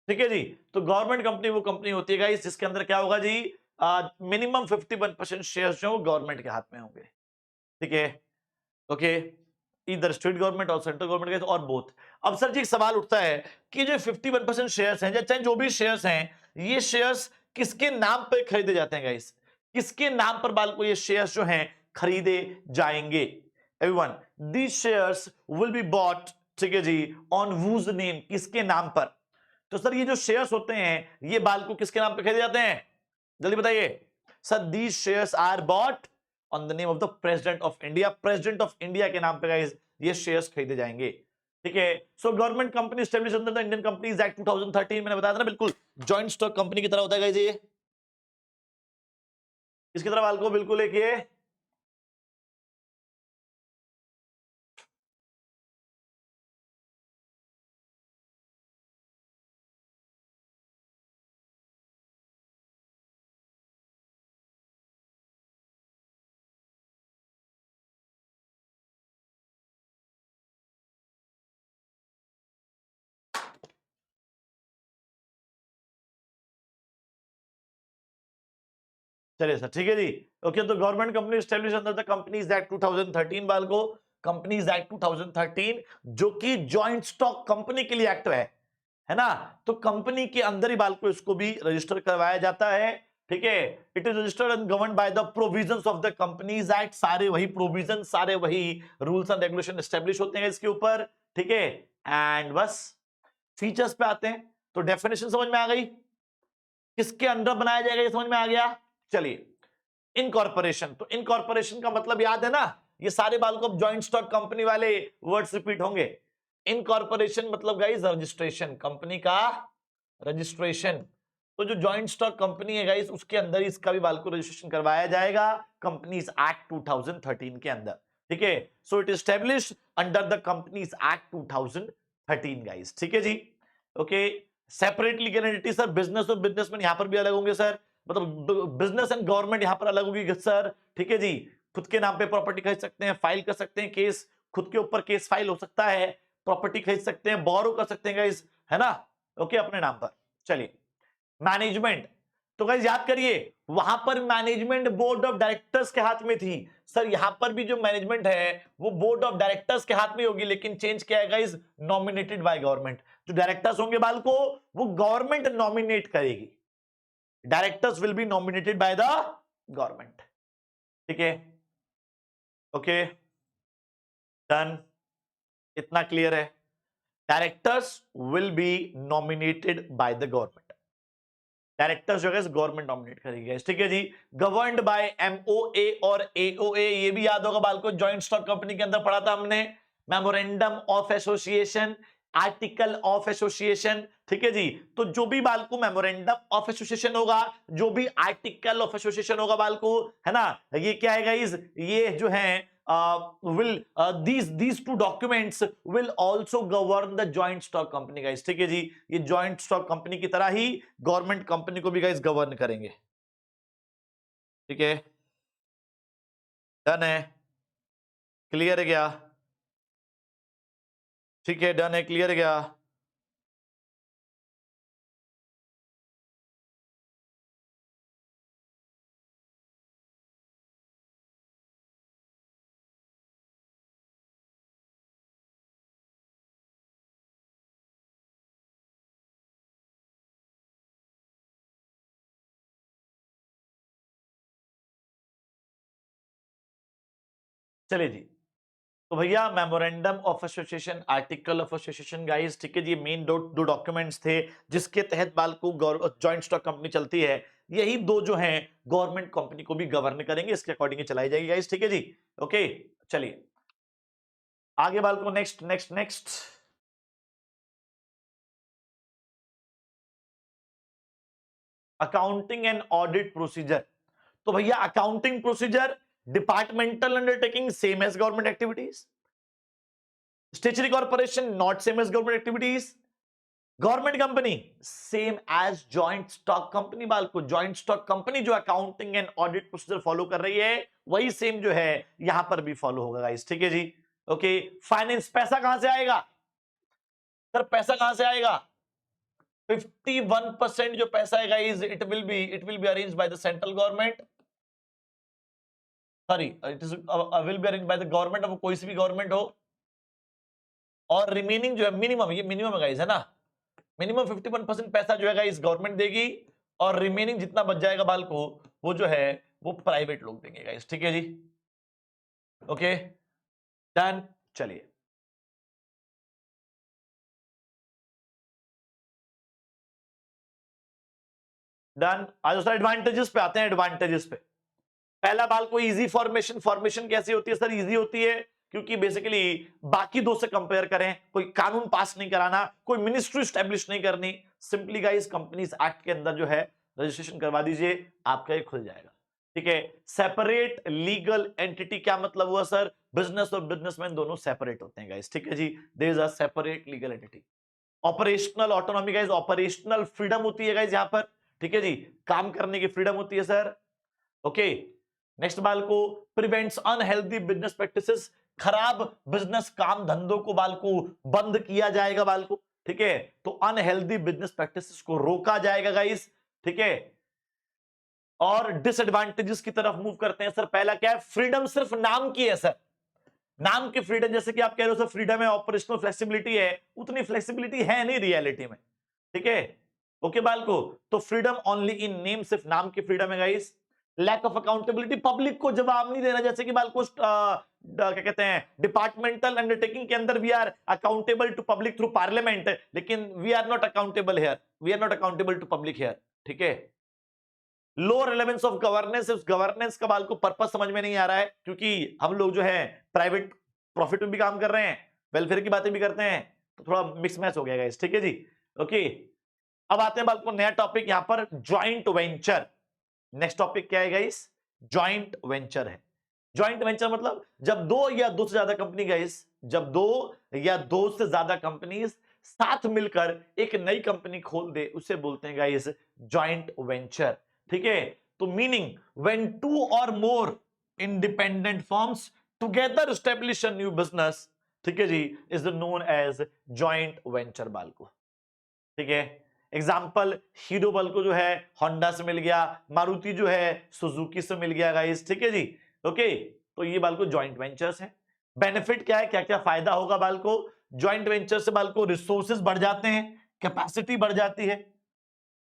ठीक है जी। तो government company वो company होती है guys जिसके अंदर क्या होगा जी, मिनिमम 51% शेयर जो गवर्नमेंट के हाथ में होंगे। ठीक है, ओके, इधर स्टेट गवर्नमेंट और सेंट्रल गवर्नमेंट और बोथ। अब सर जी एक सवाल उठता है कि जो 51% शेयर्स हैं, चाहे जो भी शेयर्स हैं, ये शेयर्स किसके नाम पर खरीदे जाते हैं गाइस? किसके नाम पर बाल को ये शेयर्स जो हैं खरीदे जाएंगे? Everyone, these shares will be bought, ठीक है जी, ऑन वूज नेम, किसके नाम पर? तो सर ये जो शेयर्स होते हैं ये बाल को किसके नाम पे खरीदे जाते हैं? जल्दी बताइए sir. These shares are bought on the name of the president of India. President of India के नाम पे गाइस ये शेयर्स खरीदे जाएंगे। ठीक है, so government company establish under the Indian companies act 2013, मैंने बताया था ना, बिल्कुल जॉइंट स्टॉक कंपनी की तरह होता है गाइस ये। इसकी तरह बाल को बिल्कुल एक ये चलिए सर, ठीक है जी, ओके। तो government company establish under the companies act 2013 बाल को, कंपनीज एक्ट 2013 जो कि जॉइंट स्टॉक कंपनी के लिए एक्ट है ना। तो कंपनी के अंदर ही बाल को इसको भी रजिस्टर करवाया जाता है। ठीक है, it is registered and governed by the provisions of the companies act. सारे वही प्रोविजन, सारे वही रूल्स एंड रेगुलेशन एस्टैब्लिश होते हैं इसके ऊपर। ठीक है, एंड बस फीचर्स पे आते हैं। तो डेफिनेशन समझ में आ गई, किसके अंडर बनाया जाएगा ये समझ में आ गया। चलिए, इनकॉर्पोरेशन, तो इनकॉर्पोरेशन का मतलब याद है ना, ये सारे बाल को जॉइंट स्टॉक कंपनी वाले वर्ड्स रिपीट होंगे। इनकॉर्पोरेशन मतलब गाइस रजिस्ट्रेशन, कंपनी का रजिस्ट्रेशन। तो जो जॉइंट स्टॉक कंपनी है गाइस उसके अंदर इसका भी बाल को रजिस्ट्रेशन करवाया जाएगा कंपनीज एक्ट 2013 के अंदर। ठीक है, so it is under the companies act 2013 guys. ठीक है जी, okay. Separate legal entity sir, business और बिजनेसमैन यहां पर भी अलग होंगे सर, मतलब बिजनेस एंड गवर्नमेंट यहां पर अलग होगी सर। ठीक है जी, खुद के नाम पे प्रॉपर्टी खरीद सकते हैं, फाइल कर सकते हैं केस, खुद के ऊपर केस फाइल हो सकता है, प्रॉपर्टी खरीद सकते हैं, बोरो कर सकते हैं गाइस, है ना, ओके, अपने नाम पर। चलिए, मैनेजमेंट, तो गाइस याद करिए वहां पर मैनेजमेंट बोर्ड ऑफ डायरेक्टर्स के हाथ में थी। सर यहां पर भी जो मैनेजमेंट है वो बोर्ड ऑफ डायरेक्टर्स के हाथ में होगी, लेकिन चेंज किया है गाइस, नॉमिनेटेड बाय गवर्नमेंट। जो डायरेक्टर्स होंगे बाल को वो गवर्नमेंट नॉमिनेट करेगी, directors will be nominated by the government. ठीक है, ओके, डन, इतना क्लियर है। Directors will be nominated by the government, directors जो है गवर्नमेंट नॉमिनेट करेगी। ठीक है जी, गवर्नड बाय एमओए और एओए, ये भी याद होगा बाल को, जॉइंट स्टॉक कंपनी के अंदर पढ़ा था हमने, memorandum of association, article of association. ठीक है जी, तो जो भी बाल को मेमोरेंडम ऑफ एसोसिएशन होगा, जो भी आर्टिकल ऑफ एसोसिएशन होगा बाल को, है ना, ये क्या है गाइस, ये जो है will these two documents will also govern the joint stock company guys। ठीक है जी, ये joint stock company की तरह ही गवर्नमेंट कंपनी को भी गाइस गवर्न करेंगे। ठीक है, डन है, क्लियर है क्या? ठीक है, डन है, क्लियर है क्या? चलिए जी, तो भैया memorandum of association, article of association guys, ठीक है जी, मेन दो डॉक्यूमेंट्स थे जिसके तहत बाल को जॉइंट स्टॉक कंपनी चलती है। यही दो जो हैं गवर्नमेंट कंपनी को भी गवर्न करेंगे, इसके अकॉर्डिंग चलाई जाएगी गाइस, ठीक है जी। ओके, चलिए आगे बाल को, next next next. Accounting and audit procedure. तो भैया accounting procedure, departmental undertaking same as government activities, statutory corporation not same as government activities, government company same as joint stock company. बाल को जॉइंट स्टॉक कंपनी जो accounting and audit procedure follow कर रही है वही same जो है यहां पर भी फॉलो होगा गाइस, ठीक है जी। ओके, फाइनेंस, पैसा कहां से आएगा सर, पैसा कहां से आएगा? 51% जो पैसा है guys, it will be arranged bye the central government, sorry it is will be arranged bye the government, अब कोई सी भी गवर्नमेंट हो। और रिमेनिंग जो है मिनिमम, ये मिनिमम है गाइस, है ना, मिनिमम 51% पैसा जो है गाइस गवर्नमेंट देगी, और रिमेनिंग जितना बच जाएगा बाल को वो जो है वो प्राइवेट लोग देंगे गाइस, ठीक है जी। ओके डन, चलिए डन। आज सर एडवांटेजेस पे आते हैं, एडवांटेजेस पे। पहला बाल को इजी फॉर्मेशन, फॉर्मेशन कैसी होती है सर? इजी होती है क्योंकि बेसिकली बाकी दो से कंपेयर करें, कोई कानून पास नहीं कराना, कोई मिनिस्ट्री स्टैब्लिश नहीं करनी, सिंपली गाइस कंपनीज एक्ट के अंदर जो है रजिस्ट्रेशन करवा दीजिए, आपका ये खुल जाएगा, ठीक है। सेपरेट लीगल एंटिटी, क्या मतलब हुआ सर? बिजनेस और बिजनेसमैन दोनों सेपरेट होते हैं गाइस, ठीक है जी, there is a separate legal entity. Operational autonomy guys, operational freedom होती है गाइस यहां पर, ठीक है जी, काम करने की फ्रीडम होती है सर। ओके, नेक्स्ट बाल को प्रिवेंट्स अनहेल्दी बिजनेस प्रैक्टिसेस, खराब बिजनेस काम धंधों को बाल को बंद किया जाएगा बाल को, ठीक है, तो अनहेल्दी बिजनेस प्रैक्टिसेस को रोका जाएगा गाइस, ठीक है। और डिसएडवांटेजेस की तरफ मूव करते हैं सर। पहला क्या है? फ्रीडम सिर्फ नाम की है सर, नाम की फ्रीडम, जैसे कि आप कह रहे हो सर फ्रीडम है, ऑपरेशनल फ्लेक्सिबिलिटी है, उतनी फ्लेक्सिबिलिटी है नहीं रियलिटी में, ठीक है। ओके बाल को, तो फ्रीडम ओनली इन नेम, सिर्फ नाम की फ्रीडम है guys. Lack of accountability, public को जवाब नहीं देना, जैसे कि बाल को क्या कहते हैं, डिपार्टमेंटल अंडरटेकिंग के अंदर we are accountable to public through parliament, लेकिन we are not accountable here, we are not accountable to public here, ठीक है। लो रिलेवेंस ऑफ गवर्नेंस, उस गवर्नेंस का बाल को पर्पस समझ में नहीं आ रहा है, क्योंकि हम लोग जो है प्राइवेट प्रॉफिट में भी काम कर रहे हैं, वेलफेयर की बातें भी करते हैं, तो थोड़ा मिक्स मैच हो गया गाइस, ठीक है जी। ओके, अब आते हैं बाल को नया टॉपिक यहां पर, ज्वाइंट वेंचर। नेक्स्ट टॉपिक क्या है गाइस? ज्वाइंट वेंचर है। ज्वाइंट वेंचर मतलब जब दो या दो से ज्यादा कंपनी गाइस, जब दो या दो से ज्यादा कंपनीज साथ मिलकर एक नई कंपनी खोल दे, उसे बोलते हैं गाइस ज्वाइंट वेंचर, ठीक है। तो meaning when two or more independent firms together establish a new business, ठीक है जी, is known as joint venture बाल को, ठीक है। एग्जाम्पल, हीरो बल को जो है होंडा से मिल गया, मारुति जो है सुजुकी से मिल गया गाइस, ठीक है जी। ओके, तो ये बाल को ज्वाइंट वेंचर्स है। बेनिफिट क्या है, क्या क्या फायदा होगा बाल को? ज्वाइंट वेंचर से बाल को रिसोर्सेज बढ़ जाते हैं, कैपेसिटी बढ़ जाती है,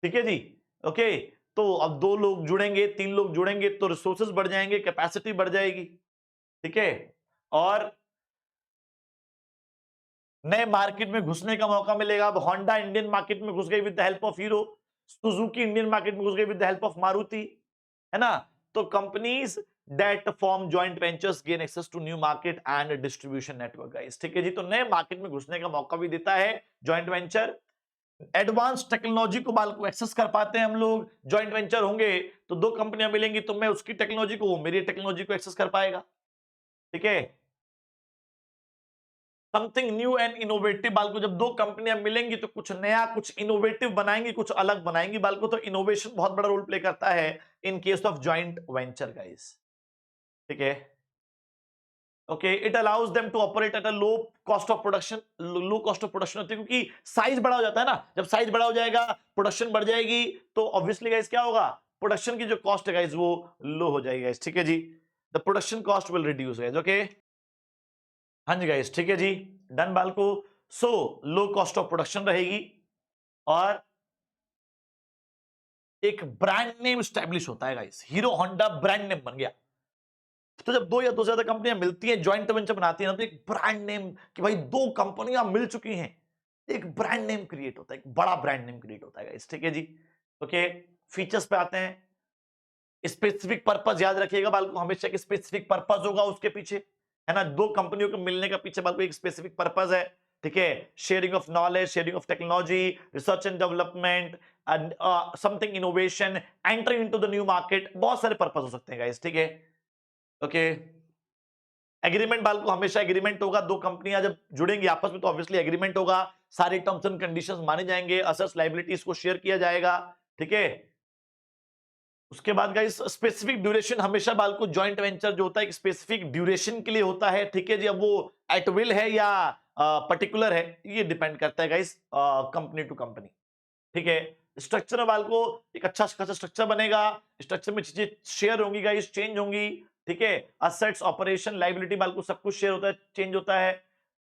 ठीक है जी। ओके, तो अब दो लोग जुड़ेंगे, तीन लोग जुड़ेंगे तो रिसोर्सेज बढ़ जाएंगे, कैपेसिटी बढ़ जाएगी, ठीक है। और नए मार्केट में घुसने का मौका मिलेगा। अब होंडा इंडियन मार्केट में घुस गई with the help of Hero, Suzuki Indian market में घुस गई with the help of Maruti, है ना। तो companies that form joint ventures gain access to new market and distribution network guys, ठीक है जी। तो नए मार्केट में घुसने का मौका भी देता है जॉइंट वेंचर। एडवांस टेक्नोलॉजी को बाल को एक्सेस कर पाते हैं हम लोग, जॉइंट वेंचर होंगे तो दो कंपनियां मिलेंगी, तो मैं उसकी टेक्नोलॉजी को, वो मेरी टेक्नोलॉजी को एक्सेस कर पाएगा, ठीक है। समथिंग न्यू एंड इनोवेटिव बाल को, जब दो कंपनियां मिलेंगी तो कुछ नया, कुछ इनोवेटिव बनाएंगी, कुछ अलग बनाएंगी बाल को, तो इनोवेशन बहुत बड़ा रोल प्ले करता है in case of joint venture guys, ठीक है। Okay, it allows them to operate at a low cost of production, low cost of production होती है क्योंकि साइज बड़ा हो जाता है ना, जब साइज बड़ा हो जाएगा प्रोडक्शन बढ़ जाएगी, तो ऑब्वियसली गाइस क्या होगा, प्रोडक्शन की जो कॉस्ट है गाइस वो लो हो जाएगी गाइस, ठीक है जी। The production cost will reduce guys, okay. हाँ जी गाइस, ठीक है जी, डन बाल को। So low cost of production रहेगी, और एक ब्रांड नेम स्टैब्लिश होता है guys, Hero Honda brand name बन गया, तो जब दो या दो से ज्यादा कंपनियां मिलती हैं, ज्वाइंट वेंचर बनाती हैं ना, तो एक ब्रांड नेम कि भाई दो कंपनियां मिल चुकी हैं, एक ब्रांड नेम क्रिएट होता है, एक बड़ा ब्रांड नेम क्रिएट होता है गाइस, ठीक है जी। ओके, फीचर्स पे आते हैं। स्पेसिफिक पर्पस याद रखिएगा बाल को, हमेशा एक स्पेसिफिक पर्पस होगा उसके पीछे, है ना। दो कंपनियों के मिलने का पीछे बाल को एक स्पेसिफिक पर्पस है, ठीक है। Sharing of knowledge, sharing of technology, research and development, and something innovation, entering into the new market, बहुत सारे पर्पस हो सकते हैं गाइस, ठीक है। ओके, एग्रीमेंट बाल को हमेशा एग्रीमेंट होगा, दो कंपनियां जब जुड़ेंगी आपस में तो ऑब्वियसली एग्रीमेंट होगा, सारे टर्म्स एंड कंडीशंस माने जाएंगे, असेट्स लायबिलिटीज को शेयर किया जाएगा, ठीक है। उसके बाद गाइस स्पेसिफिक ड्यूरेशन, हमेशा बाल को जॉइंट वेंचर जो होता है एक स्पेसिफिक ड्यूरेशन के लिए होता है, ठीक है जी। अब वो एट विल है या पर्टिकुलर है, ये डिपेंड करता है गाइस कंपनी टू कंपनी, ठीक है। स्ट्रक्चर में बाल को एक अच्छा खासा स्ट्रक्चर बनेगा, स्ट्रक्चर में चीजें शेयर होंगी गाइस, चेंज होंगी, ठीक है। असेट्स, ऑपरेशन, लायबिलिटी बाल को सब कुछ शेयर होता है, चेंज होता है।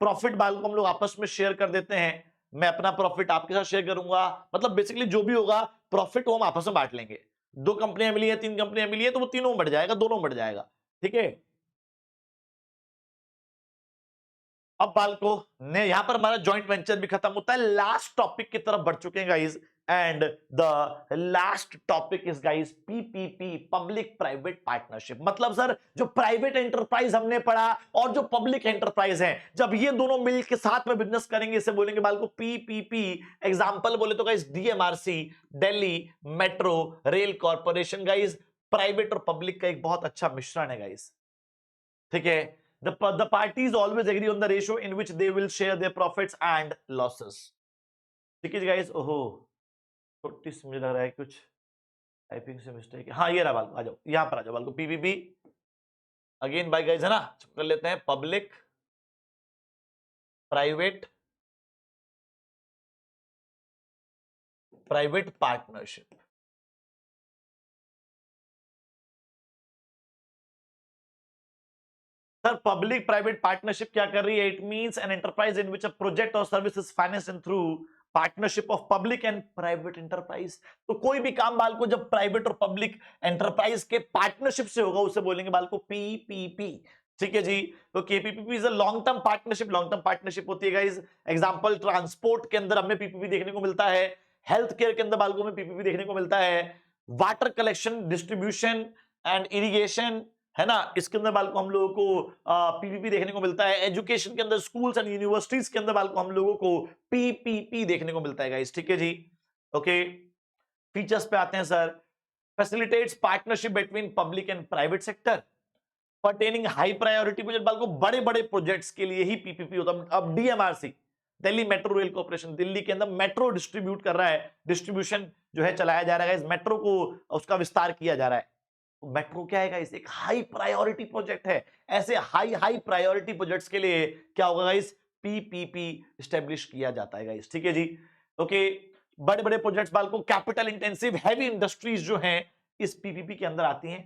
प्रॉफिट बाल को हम लोग आपस में शेयर कर देते हैं, मैं अपना प्रॉफिट आपके साथ शेयर करूंगा, मतलब बेसिकली जो भी होगा प्रॉफिट वो हम आपस में बांट लेंगे। दो कंपनियां मिली है, तीन कंपनियां मिली है, तो वो तीनों बढ़ जाएगा, दोनों बढ़ जाएगा, ठीक है। अब बालको ने यहां पर हमारा जॉइंट वेंचर भी खत्म होता है, लास्ट टॉपिक की तरफ बढ़ चुके हैं guys, and the last topic is guys PPP, public private partnership. मतलब सर जो प्राइवेट एंटरप्राइज हमने पढ़ा और जो पब्लिक एंटरप्राइज है, जब ये दोनों मिल के साथ में बिजनेस करेंगे, इसे बोलेंगे बालको पीपीपी। एग्जांपल बोले तो guys DMRC, Delhi metro rail corporation, guys private और पब्लिक का एक बहुत अच्छा मिश्रण है गाइस, ठीक है। The parties always agree on the ratio in which they will share their profits and losses, ठीक है गाइस। ओहो, छोटी सी मुझे लग रहा है कुछ टाइपिंग से मिस्टेक है। हाँ ये रहा बाल, आ जाओ यहां पर, आ जाओ बाल को पीपीपी अगेन बाय गाइस, है ना। कर लेते हैं public private partnership. Sir public private partnership क्या कर रही है? It means an enterprise in which a project or service is financed through partnership of public and private enterprise. तो कोई भी काम बाल को जब प्राइवेट और पब्लिक एंटरप्राइज के पार्टनरशिप से होगा उसे बोलेंगे बाल को पीपीपी, ठीक है जी। तो KPP is a long term partnership, long term partnership होती है गाइस। एग्जांपल ट्रांसपोर्ट के अंदर हमें पीपीपी देखने को मिलता है, हेल्थ केयर के अंदर बाल को हमें पीपीपी देखने को मिलता है, water collection distribution and irrigation, है ना, इसके अंदर बाल को हम लोगों को पीपीपी देखने को मिलता है। एजुकेशन के अंदर स्कूल्स एंड यूनिवर्सिटीज के अंदर बाल को हम लोगों को पीपीपी देखने को मिलता है गाइस, ठीक है जी। ओके, फीचर्स पे आते हैं sir. Facilitates partnership between public and private sector pertaining high priority project, बाल को बड़े बड़े प्रोजेक्ट्स के लिए ही पीपीपी होता है। अब DMRC Delhi metro rail corporation, Delhi के अंदर मेट्रो डिस्ट्रीब्यूट कर रहा है, डिस्ट्रीब्यूशन जो है चलाया जा रहा है, इस मेट्रो को उसका विस्तार किया जा रहा है। मेट्रो क्या है गाइस? एक हाई प्रायोरिटी प्रोजेक्ट है। ऐसे हाई हाई प्रायोरिटी प्रोजेक्ट्स के लिए क्या होगा गाइस? पीपीपी एस्टेब्लिश किया जाता है गाइस, ठीक है जी। ओके, बड़े बड़े प्रोजेक्ट्स बाल को कैपिटल इंटेंसिव हैवी इंडस्ट्रीज जो हैं इस पीपीपी के अंदर आती हैं।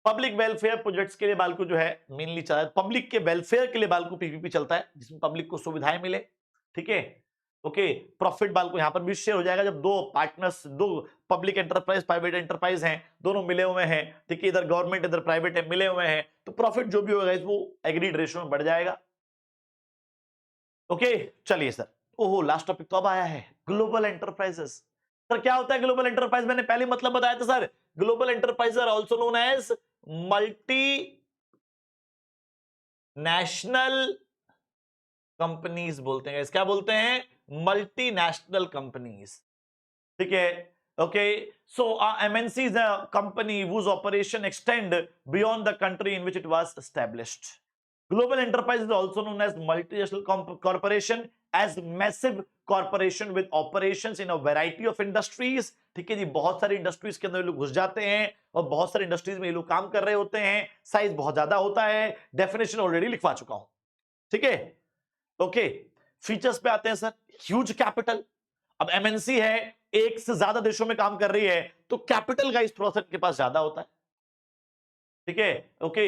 पब्लिक वेलफेयर प्रोजेक्ट्स के लिए बाल को जो है मेनली चला, पब्लिक के वेलफेयर के लिए बाल को पीपीपी चलता है, जिसमें पब्लिक को सुविधाएं मिले, ठीक है। ओके, प्रॉफिट बाल को यहां पर भी शेयर हो जाएगा, जब दो पार्टनर्स, दो पब्लिक एंटरप्राइज प्राइवेट एंटरप्राइज हैं, दोनों मिले हुए हैं, ठीक है, इधर गवर्नमेंट इधर प्राइवेट है, मिले हुए हैं, तो प्रॉफिट जो भी होगा वो एग्रीड रेशियो में बढ़ जाएगा। ओके, चलिए सर। ओहो, लास्ट टॉपिक तो अब आया है, ग्लोबल एंटरप्राइजेस। सर क्या होता है ग्लोबल एंटरप्राइज? मैंने पहले मतलब बताया था sir, global enterprise are also known as multi national companies बोलते हैं, क्या बोलते हैं? मल्टीनेशनल कंपनीज, ठीक है। Okay, so MNC is a company whose operation extend beyond the country in which it was established. Global enterprise is also known as multinational corporation, as massive corporation with operations in a variety of industries, ठीक है जी। बहुत सारी industries के अंदर ये लोग घुस जाते हैं और बहुत सारी इंडस्ट्रीज में ये लोग काम कर रहे होते हैं, साइज बहुत ज्यादा होता है, डेफिनेशन ऑलरेडी लिखवा चुका हूं, ठीक है। ओके, फीचर्स पे आते हैं सर। ह्यूज कैपिटल, अब एमएनसी है, एक से ज्यादा देशों में काम कर रही है, तो कैपिटल गाइस थोड़ा सा इनके पास ज्यादा होता है, ठीक है। ओके,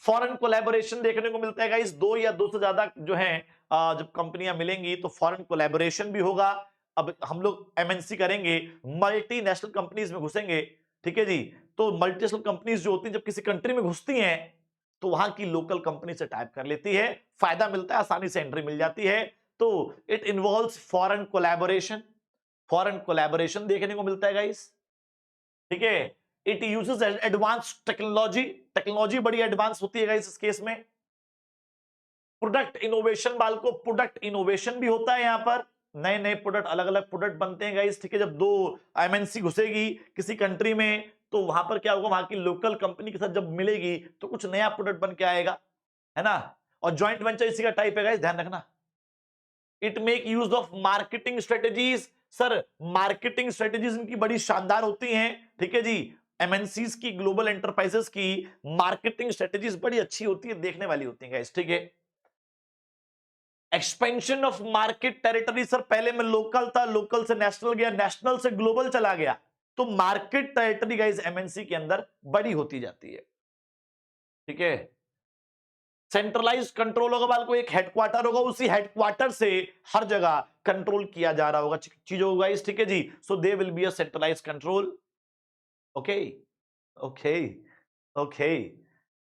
फॉरेन कोलैबोरेशन देखने को मिलता है गाइस, दो या दो से ज्यादा जो है जब कंपनियां मिलेंगी तो फॉरेन कोलैबोरेशन भी होगा। अब हम लोग एमएनसी करेंगे, मल्टीनेशनल कंपनीज में घुसेंगे, ठीक है जी। तो मल्टीनेशनल कंपनीज जो होती हैं जब किसी कंट्री में घुसती हैं तो वहां की लोकल कंपनी से टाइप कर लेती है, फायदा मिलता है, आसानी से एंट्री मिल जाती है। तो इट इन्वॉल्व्स फॉरेन कोलैबोरेशन देखने को मिलता है गाइस, ठीक है। इट यूजेस एडवांस टेक्नोलॉजी बड़ी एडवांस होती है गाइस इस केस में। प्रोडक्ट इनोवेशन बालको, प्रोडक्ट इनोवेशन भी होता है यहां पर, नए नए प्रोडक्ट, अलग अलग प्रोडक्ट बनते हैं गाइस, ठीक है। जब दो एमएनसी घुसेगी किसी कंट्री में तो वहां पर क्या होगा, वहां की लोकल कंपनी के साथ जब मिलेगी तो कुछ नया प्रोडक्ट बन के आएगा, है ना। और जॉइंट वेंचर इसी का टाइप है गाइस, ध्यान रखना। It make use of marketing strategies, sir marketing strategies इनकी बड़ी शानदार होती हैं, ठीक है जी। एमएनसीज की, ग्लोबल एंटरप्राइजेस की मार्केटिंग स्ट्रेटेजीज बड़ी अच्छी होती है, देखने वाली होती है गाइस, ठीक है। Expansion of market territory, sir पहले मैं लोकल था, लोकल से नेशनल गया, नेशनल से ग्लोबल चला गया, तो मार्केट टेरिटरी गाइस एमएनसी के अंदर बड़ी होती जाती है, ठीक है। सेंट्रलाइज्ड कंट्रोल होगा बाल को, एक हेडक्वार्टर होगा, उसी हेडक्वार्टर से हर जगह कंट्रोल किया जा रहा होगा चीजों को गाइस, ठीक है जी। So they will be a centralised control, okay okay okay,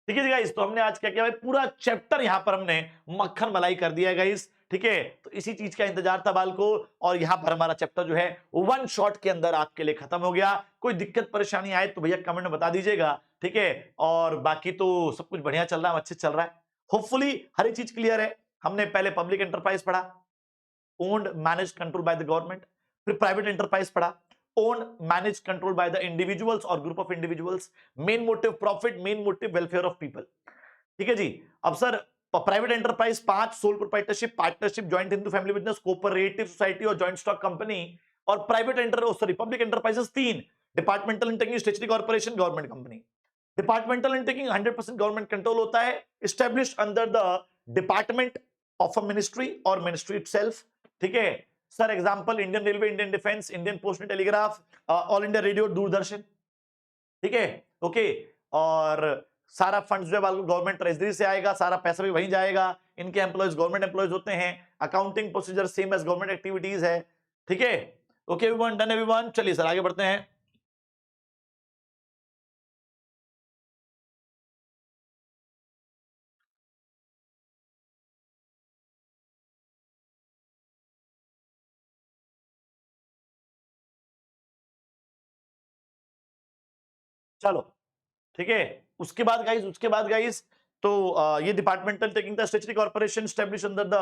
ठीक है जी गाइस। तो हमने आज क्या किया भाई, पूरा चैप्टर यहां पर हमने मक्खन मलाई कर दिया है गाइस, ठीक है। तो इसी चीज का इंतजार था बाल को, और यहां पर हमारा चैप्टर जो है वन शॉट के अंदर आपके लिए खत्म हो गया। कोई दिक्कत परेशानी आए तो भैया कमेंट में बता दीजिएगा, ठीक है। और बाकी तो सब कुछ बढ़िया चल रहा है, अच्छे चल रहा है, होपफुली हर एक चीज क्लियर है। हमने पहले पब्लिक एंटरप्राइज पढ़ा, owned manage control by the government, फिर प्राइवेट एंटरप्राइज पढ़ा, owned manage control by the individuals और group of individuals, main motive profit, main motive welfare of people, ठीक है जी। अब sir private enterprise 5, sole proprietorship, partnership, joint Hindu family business, cooperative society और joint stock company. और private public enterprises 3, departmental undertaking, statutory corporation, government company. Departmental undertaking 100% government control होता है, established under the department of a ministry और ministry itself, ठीक है। Sir example Indian railway, Indian defence, Indian post and telegraph, all India radio, Doordarshan, ठीक है, okay. और सारा funds जो है गवर्नमेंट ट्रेजरी से आएगा, सारा पैसा भी वहीं जाएगा, इनके एम्प्लॉयज गवर्नमेंट एम्प्लॉयज होते हैं, accounting procedure same as government activities है, ठीक है। ओके एवरीवन, डन एवरीवन, चलिए सर आगे बढ़ते हैं। चलो ठीक है, उसके बाद गाइस तो ये departmental taking the statutory corporation established under the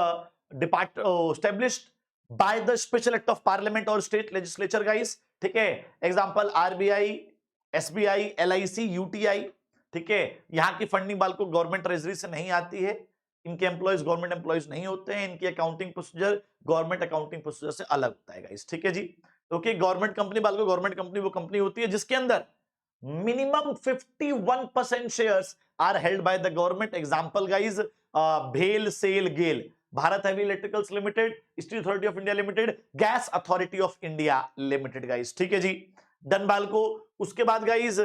established by the special act of parliament और स्टेट लेजिस्लेचर गाइस, ठीक है। Example RBI, SBI, LIC, UTI, ठीक है। यहाँ की फंडिंग बाल को गवर्नमेंट ट्रेजरी से नहीं आती है, इनके एम्प्लॉयज गवर्नमेंट एम्प्लॉयज नहीं होते हैं, इनकी accounting procedure government accounting procedure से अलग होता है गाइस, ठीक है जी। ओके, गवर्नमेंट कंपनी बाल को, गवर्नमेंट कंपनी वो कंपनी होती है जिसके अंदर minimum 51% shares are held by the government. Example guys, BHEL, SAIL, GAIL, Bharat Heavy Electricals Limited, Steel Authority of India Limited, Gas Authority of India Limited guys, ठीक है जी। डन बाल को, उसके बाद गाइज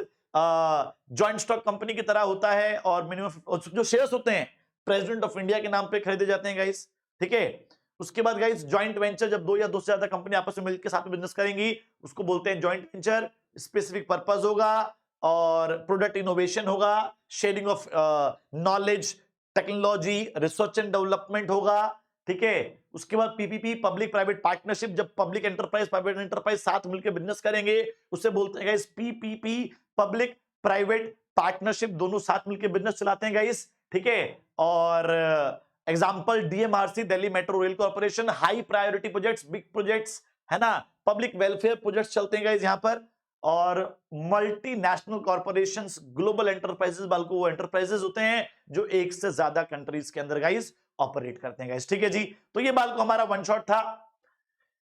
जॉइंट स्टॉक कंपनी की तरह होता है, और मिनिमम जो शेयर्स होते हैं प्रेसिडेंट ऑफ इंडिया के नाम पे खरीदे जाते हैं गाइज, ठीक है। उसके बाद गाइज जॉइंट वेंचर, जब 2 या 2 से ज्यादा कंपनी आपस में मिलकर साथ में बिजनेस करेंगी उसको बोलते हैं जॉइंट वेंचर। स्पेसिफिक पर्पस होगा और प्रोडक्ट इनोवेशन होगा, sharing of knowledge, technology, research and development होगा, ठीक है। उसके बाद पीपीपी, पब्लिक प्राइवेट पार्टनरशिप, जब पब्लिक एंटरप्राइज प्राइवेट एंटरप्राइज साथ मिलकर बिजनेस करेंगे उसे बोलते हैं guys PPP, public private partnership, दोनों साथ मिलकर बिजनेस चलाते हैं गाइस, ठीक है। और example DMRC, Delhi metro rail corporation, high priority projects, big projects, है ना, पब्लिक वेलफेयर प्रोजेक्ट्स चलते हैं गाइस यहां पर। और मल्टीनेशनल कॉर्पोरेशंस, ग्लोबल एंटरप्राइजेस बालको, वो एंटरप्राइजेस होते हैं जो एक से ज्यादा कंट्रीज के अंदर गाइस ऑपरेट करते हैं गाइस, ठीक है जी। तो ये बालको हमारा वन शॉट था।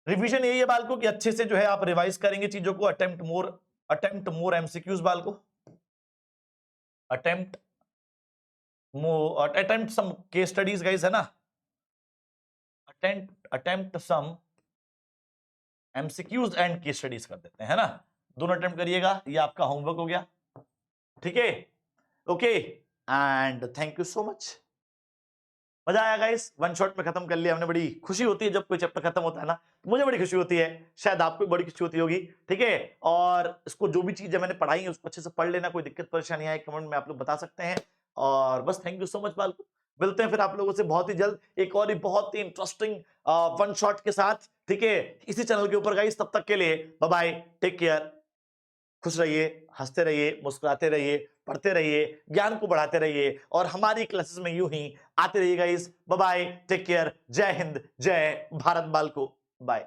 रिवीजन यही है बालको कि अच्छे से जो है आप रिवाइज करेंगे चीजों को, अटेम्प्ट मोर एमसीक्यूज बालको, attempt some case studies guys, है ना, attempt some MCQs and case studies कर देते हैं, है ना, दोनों अटेम्प्ट करिएगा, ये आपका होमवर्क हो गया, ठीक है। Okay and thank you so much, मजा आया गाइस, वन शॉट में खत्म कर लिया हमने। बड़ी खुशी होती है जब कोई चैप्टर खत्म होता है ना, तो मुझे बड़ी खुशी होती है, शायद आपको भी बड़ी खुशी होती होगी, ठीक है। और इसको जो भी चीजें मैंने पढ़ाई है उसको अच्छे से पढ़ लेना, कोई दिक्कत परेशानी आए कमेंट में आप लोग बता सकते हैं। और बस थैंक यू सो मच बालको, मिलते हैं फिर आप लोगों से बहुत ही जल्द एक और ही बहुत ही इंटरेस्टिंग वन शॉट के साथ, ठीक है, इसी चैनल के ऊपर गाइस। तब तक के लिए बाय बाय, टेक केयर, खुश रहिए, हंसते रहिए, मुस्कुराते रहिए, पढ़ते रहिए, ज्ञान को बढ़ाते रहिए और हमारी क्लासेस में यूं ही आते रहिए guys. Bye bye, take care, जय हिंद, जय भारत बालको, बाय।